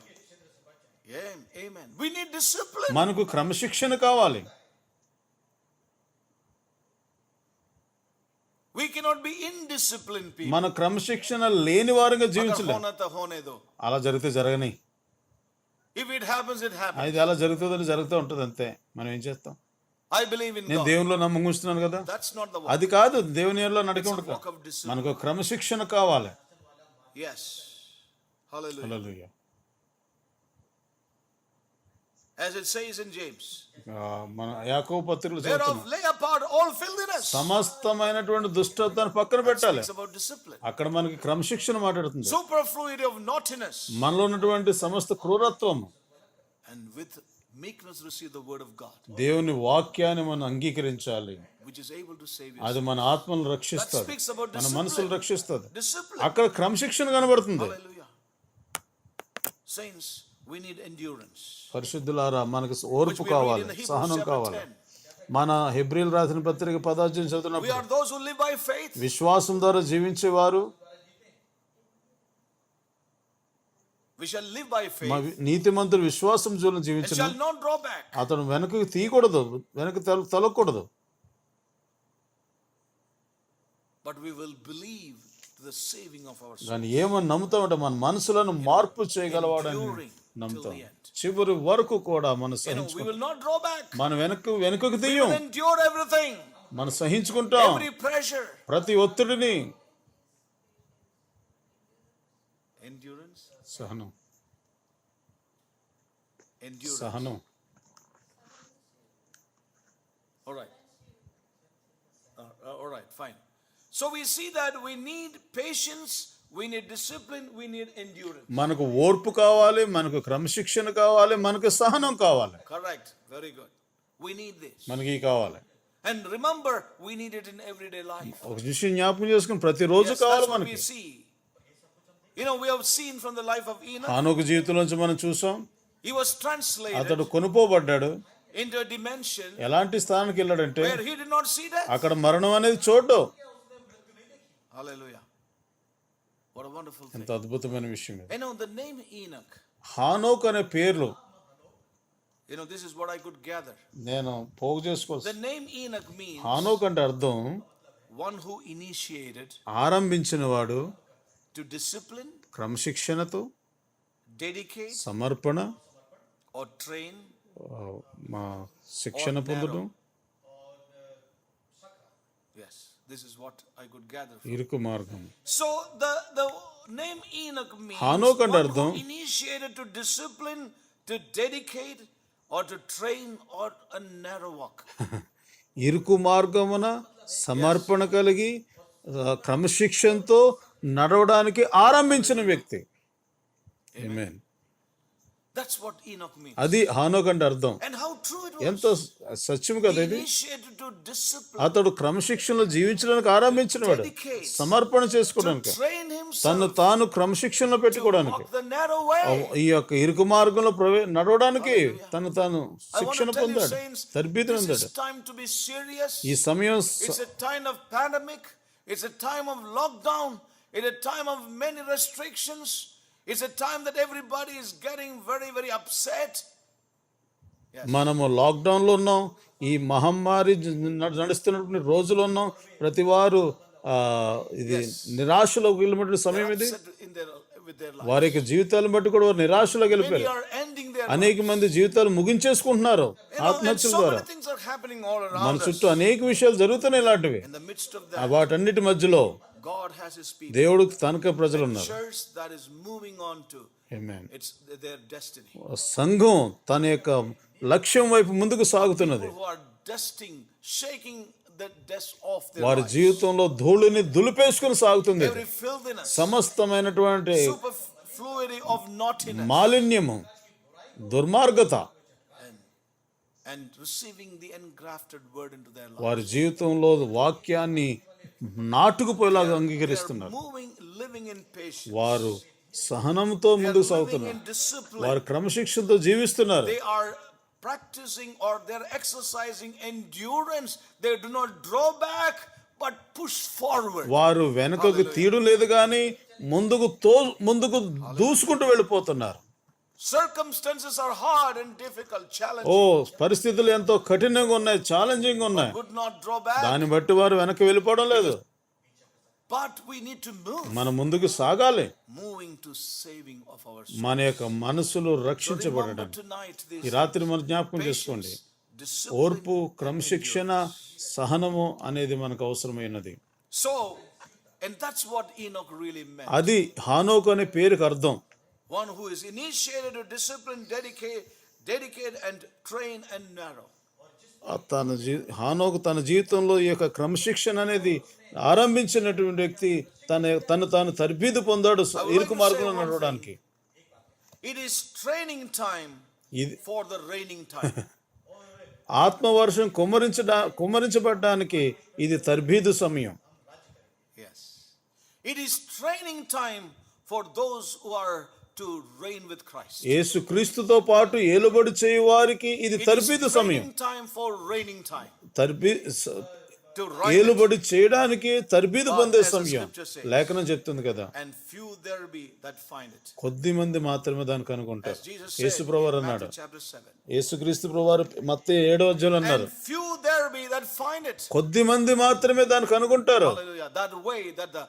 Amen. We need discipline. మనకు క్రమశిక్షణ కావాలి. We cannot be indisciplined people. మన క్రమశిక్షణ లేని వారంగా अगर జీవించలేం. होना तो होने दो. అలా జరిగితే జరగని, If it happens, it happens. అది అలా జరుగుతుందని జరుగుతూ ఉంటుంది అంతే. మనం ఏం చేస్తాం? I believe in నేను God. దేవునిలో నమ్మకం ఉంచుతున్నాను కదా, That's not the walk. అది కాదు దేవుని నడక It's a ఉండదు. walk of discipline. మనకు క్రమశిక్షణ కావాలి. Yes. Hallelujah. Hallelujah. As it says in James, మన యాకోబు పత్రికలో whereof చదువుతున్నాం, lay apart all filthiness. సమస్తమైనటువంటి దుష్టత్వాన్ని పక్కన పెట్టాలి. It's about discipline. అక్కడ మనకి క్రమశిక్షణ మాట్లాడుతుంది. Superfluity of naughtiness. మనలో ఉన్నటువంటి సమస్త క్రూరత్వం, And with meekness receive the word of God, దేవుని వాక్యాన్ని మనం అంగీకరించాలి. which is able to save you. అది మన ఆత్మను That రక్షిస్తుంది, speaks about మన మనసులు discipline. రక్షిస్తుంది. Discipline. అక్కడ క్రమశిక్షణ కనబడుతుంది. Hallelujah. Saints, we need endurance. పరిశుద్ధులారా, మనకు ఓర్పు Which we read కావాలి, in the Hebrews సహనం chapter కావాలి. 10. మన హెబ్రీలు రాసిన పత్రిక 10 We చదువుతున్నప్పుడు are those who live by faith. విశ్వాసం ద్వారా జీవించేవారు We shall live by faith నీతిమంతులు విశ్వాసం and జీవించిన shall not draw back. అతను వెనక్కి తీయకూడదు, వెనక్కి తొలగకూడదు. But we will believe to the saving of our soul. కానీ ఏమని నమ్ముతామంటే మన మనసులను మార్పు చేయగలవాడని నమ్ముతాం. చివరి వరకు కూడా మనం We will not draw back. మనం వెనుకకు We తీయం, will endure everything. మనం సహించుకుంటాం Every pressure. ప్రతి ఒత్తిడిని. Endurance. సహనం, Endurance. సహనం. All right. All right, fine. So we see that we need patience, we need discipline, we need endurance. మనకు ఓర్పు కావాలి, మనకు క్రమశిక్షణ కావాలి, మనకు సహనం కావాలి. Correct. Very good. We need this. మనకి కావాలి. And remember, we need it in everyday life. ఒక విషయం జ్ఞాపకం చేసుకుని ప్రతిరోజు Yes, కావాలి that's what మనకి. we see. We have seen from the life of Enoch. హానోకు జీవితంలోంచి మనం చూసాం. He was translated అతడు కొనుపోబడ్డాడు. into a dimension ఎలాంటి స్థానానికి వెళ్ళాడంటే where he did not see death. అక్కడ మరణం అనేది చూడ్డు. Hallelujah. What a wonderful thing. ఎంత అద్భుతమైన విషయం ఇది. The name Enoch, హానోక్ అనే పేర్లు this is what I could gather. నేను పోగు చేసుకోవచ్చు. The name Enoch means Enoch అంటే అర్థం one who initiated, ఆరంభించిన వాడు, to discipline, క్రమశిక్షణతో, dedicate, సమర్పణ, or train. మా శిక్షణ పొందడం. Yes, this is what I could gather. ఇరుకు మార్గం. So the name Enoch means Enoch అంటే one అర్థం who initiated to discipline, to dedicate, or to train, or a narrow walk. ఇరుకు మార్గమున సమర్పణ కలిగి క్రమశిక్షణతో నడవడానికి ఆరంభించిన వ్యక్తి. ఆమేన్. That's what Enoch means. అది హానోక్ అంటే అర్థం. And how true it was. ఎంతో సత్యం కదా He ఇది. initiated to discipline, అతడు క్రమశిక్షణలో జీవించడానికి ఆరంభించిన వాడు, సమర్పణ చేసుకోవడానికి, to train himself, తను తాను క్రమశిక్షణలో పెట్టుకోవడానికి, walk the narrow way. ఈ యొక్క ఇరుకు మార్గంలో నడవడానికి తను తాను I want శిక్షణ to tell you, పొందాడు, saints, తర్బీదు this పొందాడు. is time to be serious. ఈ సమయం It's a time of pandemic. It's a time of lockdown. It's a time of many restrictions. It's a time that everybody is getting very, very upset. మనము లాక్డౌన్లో ఉన్నాం, ఈ మహమ్మారి నడుస్తున్నటువంటి రోజులు ఉన్నాం. ప్రతి వారు ఇది నిరాశలో వెళ్ళినటువంటి సమయం ఇది. With their life. వారి యొక్క జీవితాలను బట్టి కూడా వారు నిరాశలో Many వెళ్ళిపోయారు. are ending their అనేక మంది జీవితాలు ముగించేసుకుంటున్నారు and ఆత్మహత్యల so ద్వారా. many things are happening all మన around us. చుట్టూ అనేక విషయాలు జరుగుతున్నాయి ఇలాంటివి. In the midst of that, వాటన్నిటి మధ్యలో God has His people. దేవుడు తనక ప్రజలు ఉన్నారు. Church that is moving on to amen. it's their destiny. సంఘం తన యొక్క లక్ష్యం వైపు ముందుకు సాగుతున్నది. Who are dusting, shaking the dust off their వారి lives. జీవితంలో ధూళిని దులిపేసుకుని సాగుతుంది. Every filthiness, సమస్తమైనటువంటి superfluity of naughtiness, మాలిన్యము, దుర్మార్గత and receiving the engrafted word into their life. వారి జీవితంలో వాక్యాన్ని నాటుకుపోయేలాగా అంగీకరిస్తున్నారు. Moving, living in patience. వారు సహనంతో ముందుకు Living సాగుతున్నారు. in discipline. వారు క్రమశిక్షణతో జీవిస్తున్నారు. They are practicing or they're exercising endurance. They do not draw back but push forward. వారు వెనుకకు తీయడం లేదు కానీ ముందుకు దూసుకుంటూ వెళ్ళిపోతున్నారు. Circumstances are hard and difficult, challenging. పరిస్థితులు ఎంతో కఠినంగా ఉన్నాయి, ఛాలెంజింగ్ ఉన్నాయి. Could not draw back. దాన్ని బట్టి వారు వెనక్కి వెళ్ళిపోవడం లేదు. But we need to move. మనం ముందుకు సాగాలి. Moving to saving of our soul. మన యొక్క మనసులు Remember రక్షించబడడానికి. tonight ఈ this రాత్రి మనం జ్ఞాపకం చేసుకోండి. discipline. ఓర్పు, క్రమశిక్షణ, సహనము అనేది మనకు అవసరమైనది. So, and that's what Enoch really meant. అది హానోకు అనే పేరుకు అర్థం. One who is initiated to discipline, dedicate and train and narrow. హానోకు తన జీవితంలో ఈ యొక్క క్రమశిక్షణ అనేది ఆరంభించినటువంటి వ్యక్తి తను తాను తర్బీదు పొందాడు ఇరుకు మార్గంలో నడవడానికి. It is training time ఇది for the raining time. ఆత్మవర్షం కుమ్మరించబడ్డానికి ఇది తర్బీదు సమయం. Yes. It is training time for those who are to reign with Christ. యేసు క్రీస్తుతో పాటు ఏలుబడి చేయు వారికి ఇది తర్బీదు సమయం. Training time for reigning time. To ఏలుబడి చేయడానికి తర్బీదు పొందే సమయం లేఖనం చెప్తుంది కదా. And few there be that find it. కొద్ది మంది మాత్రమే దానికి అనుకుంటారు. యేసు said ప్రభువారు in అన్నాడు, Matthew chapter 7. యేసుక్రీస్తు ప్రభువారు మత్తయి 7వ అధ్యాయంలో అన్నారు, And few there be that find it. కొద్ది మంది మాత్రమే దానికి అనుకుంటారు. Hallelujah. That way that the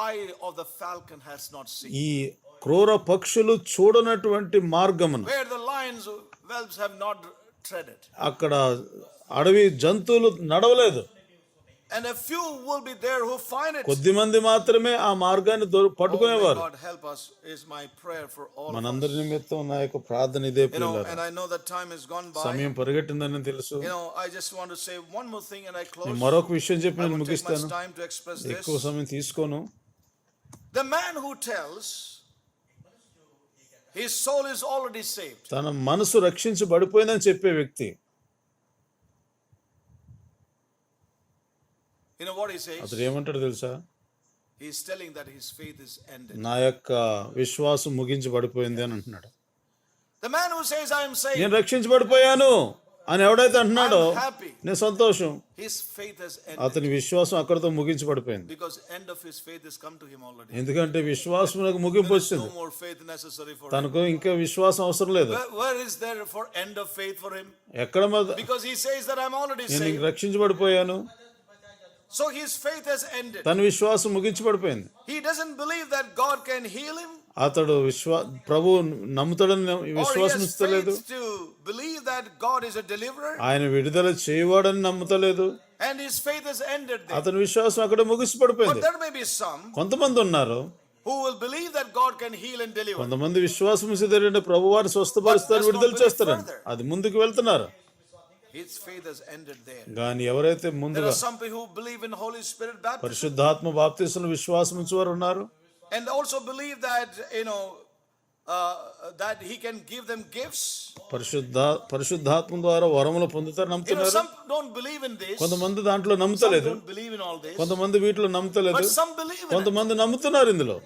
eye of the falcon has not seen. ఈ క్రూర పక్షులు చూడనటువంటి మార్గమును, Where the lions whelps have not treaded. అక్కడ అడవి జంతువులు నడవలేదు. And a few will be there who find it. కొద్ది మంది మాత్రమే ఆ మార్గాన్ని పట్టుకునేవారు. God help us is my prayer for all of us. మనందరి నిమిత్తం నా యొక్క ప్రార్థన ఇదే పిల్లలు. And I know that time has gone by. సమయం పరిగెట్టిందని తెలుసు. I just want to say one more thing and I close. మరొక విషయం చెప్పి I నేను won't take much ముగిస్తాను. time to express this. ఎక్కువ సమయం తీసుకోను. The man who tells his soul is already saved. తన మనసు రక్షించబడిపోయిందని చెప్పే వ్యక్తి, You know what he says? అతడు ఏమంటాడు తెలుసా? He is telling that his faith is ended. నా యొక్క విశ్వాసం ముగించబడిపోయింది అని అంటున్నాడు. The man who says I am saved, నేను రక్షించబడిపోయాను అని ఎవడైతే అంటున్నాడో I am happy. నేను సంతోషం. His faith has ended. అతని విశ్వాసం అక్కడితో ముగించబడిపోయింది. Because end of his faith has come to him already. ఎందుకంటే విశ్వాసమునకు ముగింపు There is వచ్చింది. no more faith necessary for him. తనకు ఇంకా విశ్వాసం అవసరం లేదు. Where is there for end of faith for him? ఎక్కడ Because he says that I am already నేను saved. రక్షించబడిపోయాను. So his faith has ended. తన విశ్వాసం ముగించబడిపోయింది. He doesn't believe that God can heal him. అతడు ప్రభు నమ్ముతాడని Or he విశ్వాసం has ఇస్తలేదు. faith to believe that God is a deliverer. ఆయన విడుదల చేయవాడని నమ్ముతలేదు. And his faith has ended there. అతని విశ్వాసం అక్కడ But ముగిసిపడిపోయింది. there may be some కొంతమంది ఉన్నారు, who will believe that God can heal and deliver. కొంతమంది విశ్వాసం ఇస్తే ప్రభు వారిని స్వస్థపరుస్తారు, విడుదల చేస్తారని అది ముందుకు వెళ్తున్నారు. His faith has ended there. కానీ ఎవరైతే There ముందుగా are some people who believe in Holy Spirit baptism పరిశుద్ధాత్మ బాప్తిస్మలో విశ్వాసం ఉంచేవారు ఉన్నారు. and also believe that that he can give them gifts. పరిశుద్ధాత్మ ద్వారా వరములు పొందుతారు నమ్ముతున్నారు. Some don't believe in this. కొంతమంది దాంట్లో Some నమ్ముతలేదు. don't believe in all this. కొంతమంది వీటిలో నమ్ముతలేదు. But some believe in it. కొంతమంది నమ్ముతున్నారు ఇందులో.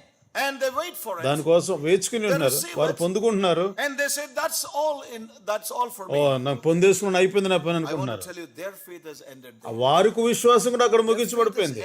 And they wait for it. దానికోసం వేచుకుని ఉన్నారు. వారు పొందుకుంటున్నారు. And they say that's all for oh me. నాకు పొందేసుకుని అయిపోయింది నా పని I want అనుకుంటున్నారు. to tell you their faith has ended there. వారికి విశ్వాసం కూడా అక్కడ ముగించబడిపోయింది.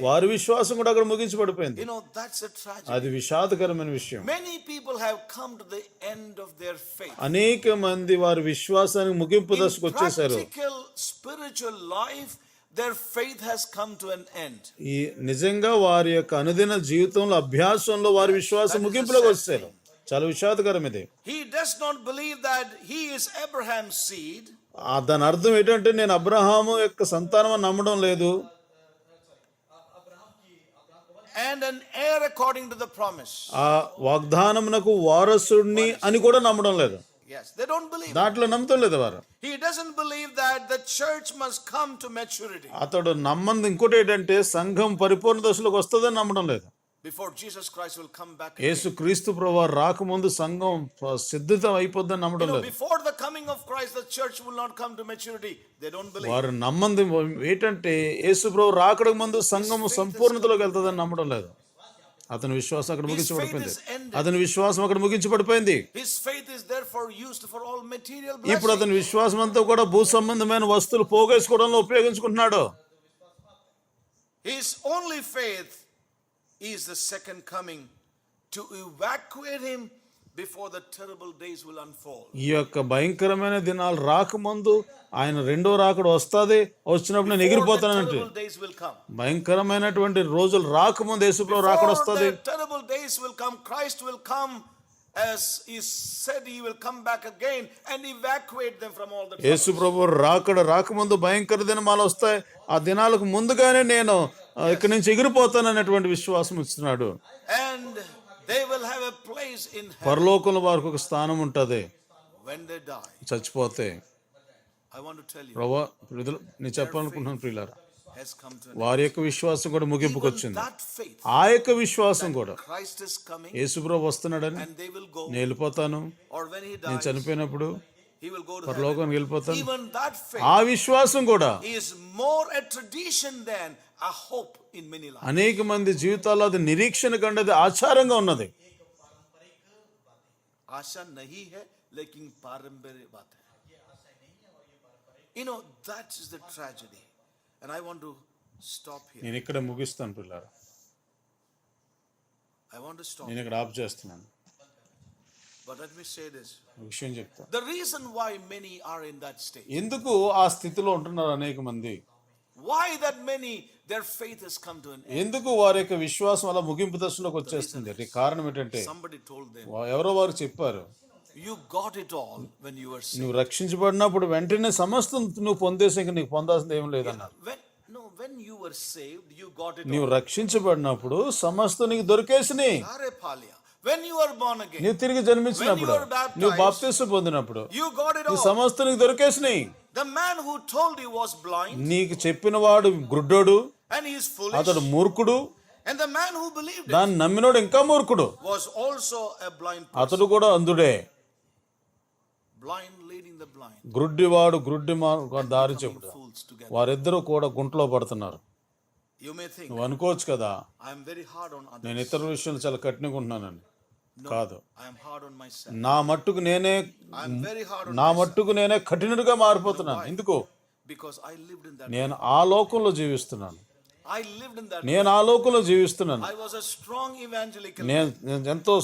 వారి విశ్వాసం కూడా అక్కడ ముగించబడిపోయింది. That's a tragedy. అది విషాదకరమైన విషయం. Many people have come to the end of their faith. అనేక మంది వారి విశ్వాసానికి ముగింపు దశకు వచ్చేసారు. Practical spiritual life, their faith has come to an end. ఈ నిజంగా వారి యొక్క అనుదిన జీవితంలో అభ్యాసంలో వారి విశ్వాసం ముగింపులోకి వచ్చారు. చాలా విషాదకరం ఇది. He does not believe that he is Abraham's seed. దాని అర్థం ఏంటంటే నేను అబ్రహాము యొక్క సంతానం అని నమ్మడం లేదు. And an heir according to the promise. ఆ వాగ్దానమునకు వారసుడిని అని కూడా నమ్మడం లేదు. Yes, they don't believe. దాంట్లో నమ్మటం లేదు వారు. He doesn't believe that the church must come to maturity. అతడు నమ్మంది ఇంకోటి ఏంటంటే సంఘం పరిపూర్ణ దశలోకి వస్తుందని నమ్మడం లేదు. Before Jesus Christ will come back. యేసు క్రీస్తు ప్రభువారు రాకముందు సంఘం సిద్ధత అయిపోద్దని నమ్మడం లేదు. Before the coming of Christ, the church will not come to maturity. They don't believe. వారు నమ్మంది ఏంటంటే యేసు ప్రభు రాకడకు ముందు సంఘము సంపూర్ణతలోకి వెళ్తుందని నమ్మడం లేదు. అతని విశ్వాసం అక్కడ ముగించబడిపోయింది. అతని విశ్వాసం అక్కడ ముగించబడిపోయింది. His faith is therefore used for all material blessings. ఇప్పుడు అతని విశ్వాసం అంతా కూడా భూ సంబంధమైన వస్తువులు పోగేసుకోవడంలో ఉపయోగించుకుంటున్నాడు. His only faith is the second coming to evacuate him before the terrible days will unfold. ఈ యొక్క భయంకరమైన దినాలు రాకముందు ఆయన రెండో రాకడ వస్తుంది. వచ్చినప్పుడు నేను ఎగిరిపోతానంటే Terrible days will come. భయంకరమైనటువంటి రోజులు రాకముందు యేసుప్రభు రాకడ వస్తుంది. Before the terrible days will come, Christ will come as he said he will come back again and evacuate them from all the troubles. యేసుప్రభు రాకముందు భయంకర దినాలు వస్తాయి. ఆ దినాలకు ముందుగానే నేను ఇక్కడి నుంచి ఎగిరిపోతాననేటువంటి విశ్వాసం ఇస్తున్నాడు. And they will have a place in heaven పరలోకంలో వారికి ఒక స్థానం ఉంటుంది when they die. చచ్చిపోతే. I want to tell you, ప్రభువా నేను చెప్పాలనుకుంటున్నాను ప్రియులారా, has come to an వారి యొక్క విశ్వాసం కూడా ముగింపుకు వచ్చింది. that faith. ఆ యొక్క విశ్వాసం కూడా Christ is coming యేసుప్రభు వస్తున్నాడని and they will go, నేను వెళ్ళిపోతాను, or when he నేను dies, చనిపోయినప్పుడు he will go to పరలోకానికి heaven. వెళ్ళిపోతాడు. Even that faith ఆ విశ్వాసం కూడా is more a tradition than a hope in many lives. అనేక మంది జీవితాల్లో అది నిరీక్షణ కంటే అది ఆచారంగా ఉన్నది. आशा नहीं है लेकिन पारंपरिक बात है. You know, that is the tragedy. And I want to stop here. నేను ఇక్కడ ముగిస్తాను పిల్లారా, I want to stop. నేను ఇక్కడ ఆఫ్ చేస్తున్నాను. But let me say this. ఒక విషయం చెప్తా. The reason why many are in that state. ఎందుకు ఆ స్థితిలో ఉంటున్నారు అనేక మంది, Why that many, their faith has come to an end. ఎందుకు వారి యొక్క విశ్వాసం అలా ముగింపు దశలోకి వచ్చేస్తుంది అంటే కారణం ఏంటంటే Somebody told them, ఎవరో వారు చెప్పారు, you got it all when you were saved. నువ్వు రక్షించబడినప్పుడు వెంటనే సమస్తం నువ్వు పొందేసి ఇంకా నీకు పొందాల్సింది ఏం లేదన్నారు. When you were saved, you got it నీవు all. రక్షించబడినప్పుడు సమస్తం నీకు దొరికేసినాయి. Are Palia. When you were born again, నీవు తిరిగి జన్మించినప్పుడు, నువ్వు బాప్తిస్మం పొందినప్పుడు you got it నీ all. సమస్తం నీకు దొరికేసినాయి. The man who told you was blind, నీకు చెప్పిన వాడు గుడ్డోడు, and he is foolish. అతడు మూర్ఖుడు, And the man who believed it దాన్ని నమ్మినోడు ఇంకా మూర్ఖుడు, was also a blind person. అతడు కూడా అంధుడే. Blind leading the blind. గ్రుడ్డివాడు గ్రుడ్డి దారి చెప్పుడు, Fools together. వారిద్దరూ కూడా గుంటలో పడుతున్నారు. You may think, నువ్వు అనుకోవచ్చు కదా I am very hard on others. నేను ఇతర విషయాలు చాలా కఠినంగా ఉంటున్నానని. కాదు, I am hard on myself. నా మట్టుకు నేనే I am very hard on నా మట్టుకు నేనే కఠినుడిగా మారిపోతున్నాను. ఎందుకు? because I lived in that. నేను ఆ లోకంలో జీవిస్తున్నాను. I lived in that. నేను ఆ లోకంలో జీవిస్తున్నాను. I was a strong evangelical. నేను ఎంతో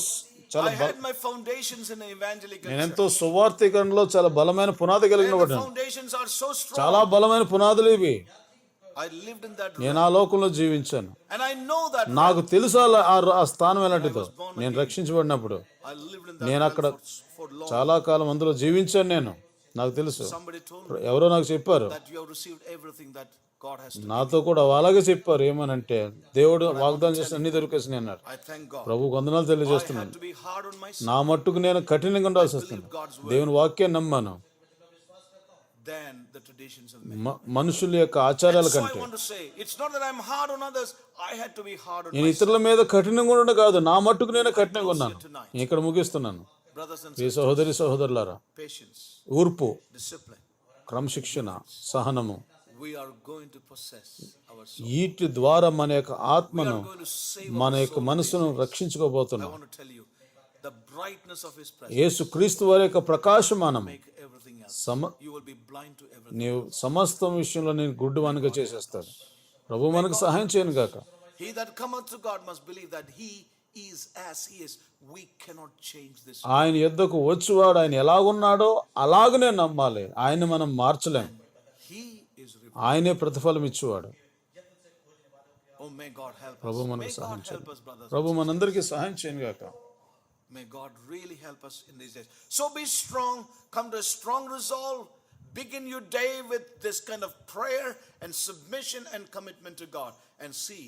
చాలా I had my foundations in the evangelical. నేను ఎంతో సువార్థీకరణలో చాలా బలమైన పునాది కలిగిన The వాడిని. foundations are so strong. చాలా బలమైన పునాదులు ఇవి. I lived in that. నేను ఆ లోకంలో జీవించాను. And I know that. నాకు తెలుసు ఆ స్థానం ఎలాంటిదో. నేను రక్షించబడినప్పుడు I lived in that. నేను అక్కడ for long. చాలా కాలం అందులో జీవించాను. నేను నాకు తెలుసు. Somebody told me ఎవరో నాకు చెప్పారు, that you have received everything that God has to. నాతో కూడా అలాగే చెప్పారు. ఏమనంటే దేవుడు వాగ్దానం చేసిన అన్ని దొరికేసి అన్నారు. I thank God. ప్రభు వందనాలు I తెలియజేస్తున్నాను. had to be hard on myself. నా మట్టుకు నేను కఠినంగా ఉండాల్సి వస్తుంది. దేవుని వాక్యాన్ని నమ్మాను. Than the traditions of men. మనుషుల యొక్క ఆచారాల So I కంటే. want to say, it's not that I'm hard on others. I had to be hard on నేను myself. ఇతరుల మీద కఠినంగా ఉండడం కాదు, నా మట్టుకు నేను కఠినంగా ఉన్నాను. నేను ఇక్కడ ముగిస్తున్నాను. Brothers and ఈ సహోదరి సహోదరులారా, patience, ఊర్పు, discipline. క్రమశిక్షణ, సహనము, We are going to possess our soul. వీటి ద్వారా మన యొక్క ఆత్మను, We are going to save మన our యొక్క soul. మనసును I రక్షించుకోబోతున్నాం. want to tell you, the brightness of His presence యేసు క్రీస్తు వారి యొక్క ప్రకాశమానం make everything else. సమ You will be blind to everything. నీవు సమస్తం విషయంలో నేను గుడ్డివానిగా చేసేస్తాను. ప్రభు మనకు సహాయం చేయను గాక. He that cometh to God must believe that He is as He is. We cannot change this. ఆయన యొద్దకు వచ్చువాడు ఆయన ఎలాగున్నాడో అలాగనే నమ్మాలి. ఆయన మనం మార్చలేం. He is revealed. ఆయనే ప్రతిఫలం ఇచ్చేవాడు. Oh, may God help us. ప్రభు May మనకు God సహాయం help చేయండి. us, brothers. ప్రభు మనందరికీ సహాయం చేయను గాక. May God really help us in these days. So be strong, come to a strong resolve. Begin your day with this kind of prayer and submission and commitment to God and see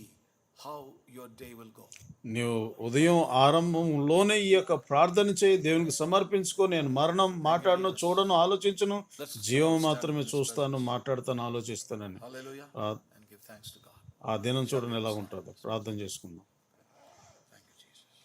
how your day will go. నీవు ఉదయం ఆరంభంలోనే ఈ యొక్క ప్రార్థన చేయి, దేవునికి సమర్పించుకో. నేను మరణం మాట్లాడను, చూడను, ఆలోచించను, జీవం మాత్రమే చూస్తాను, మాట్లాడతాను, ఆలోచిస్తానని. Hallelujah. And give thanks to God. ఆ దినం చూడని ఎలా ఉంటుందో ప్రార్థన చేసుకుందాం.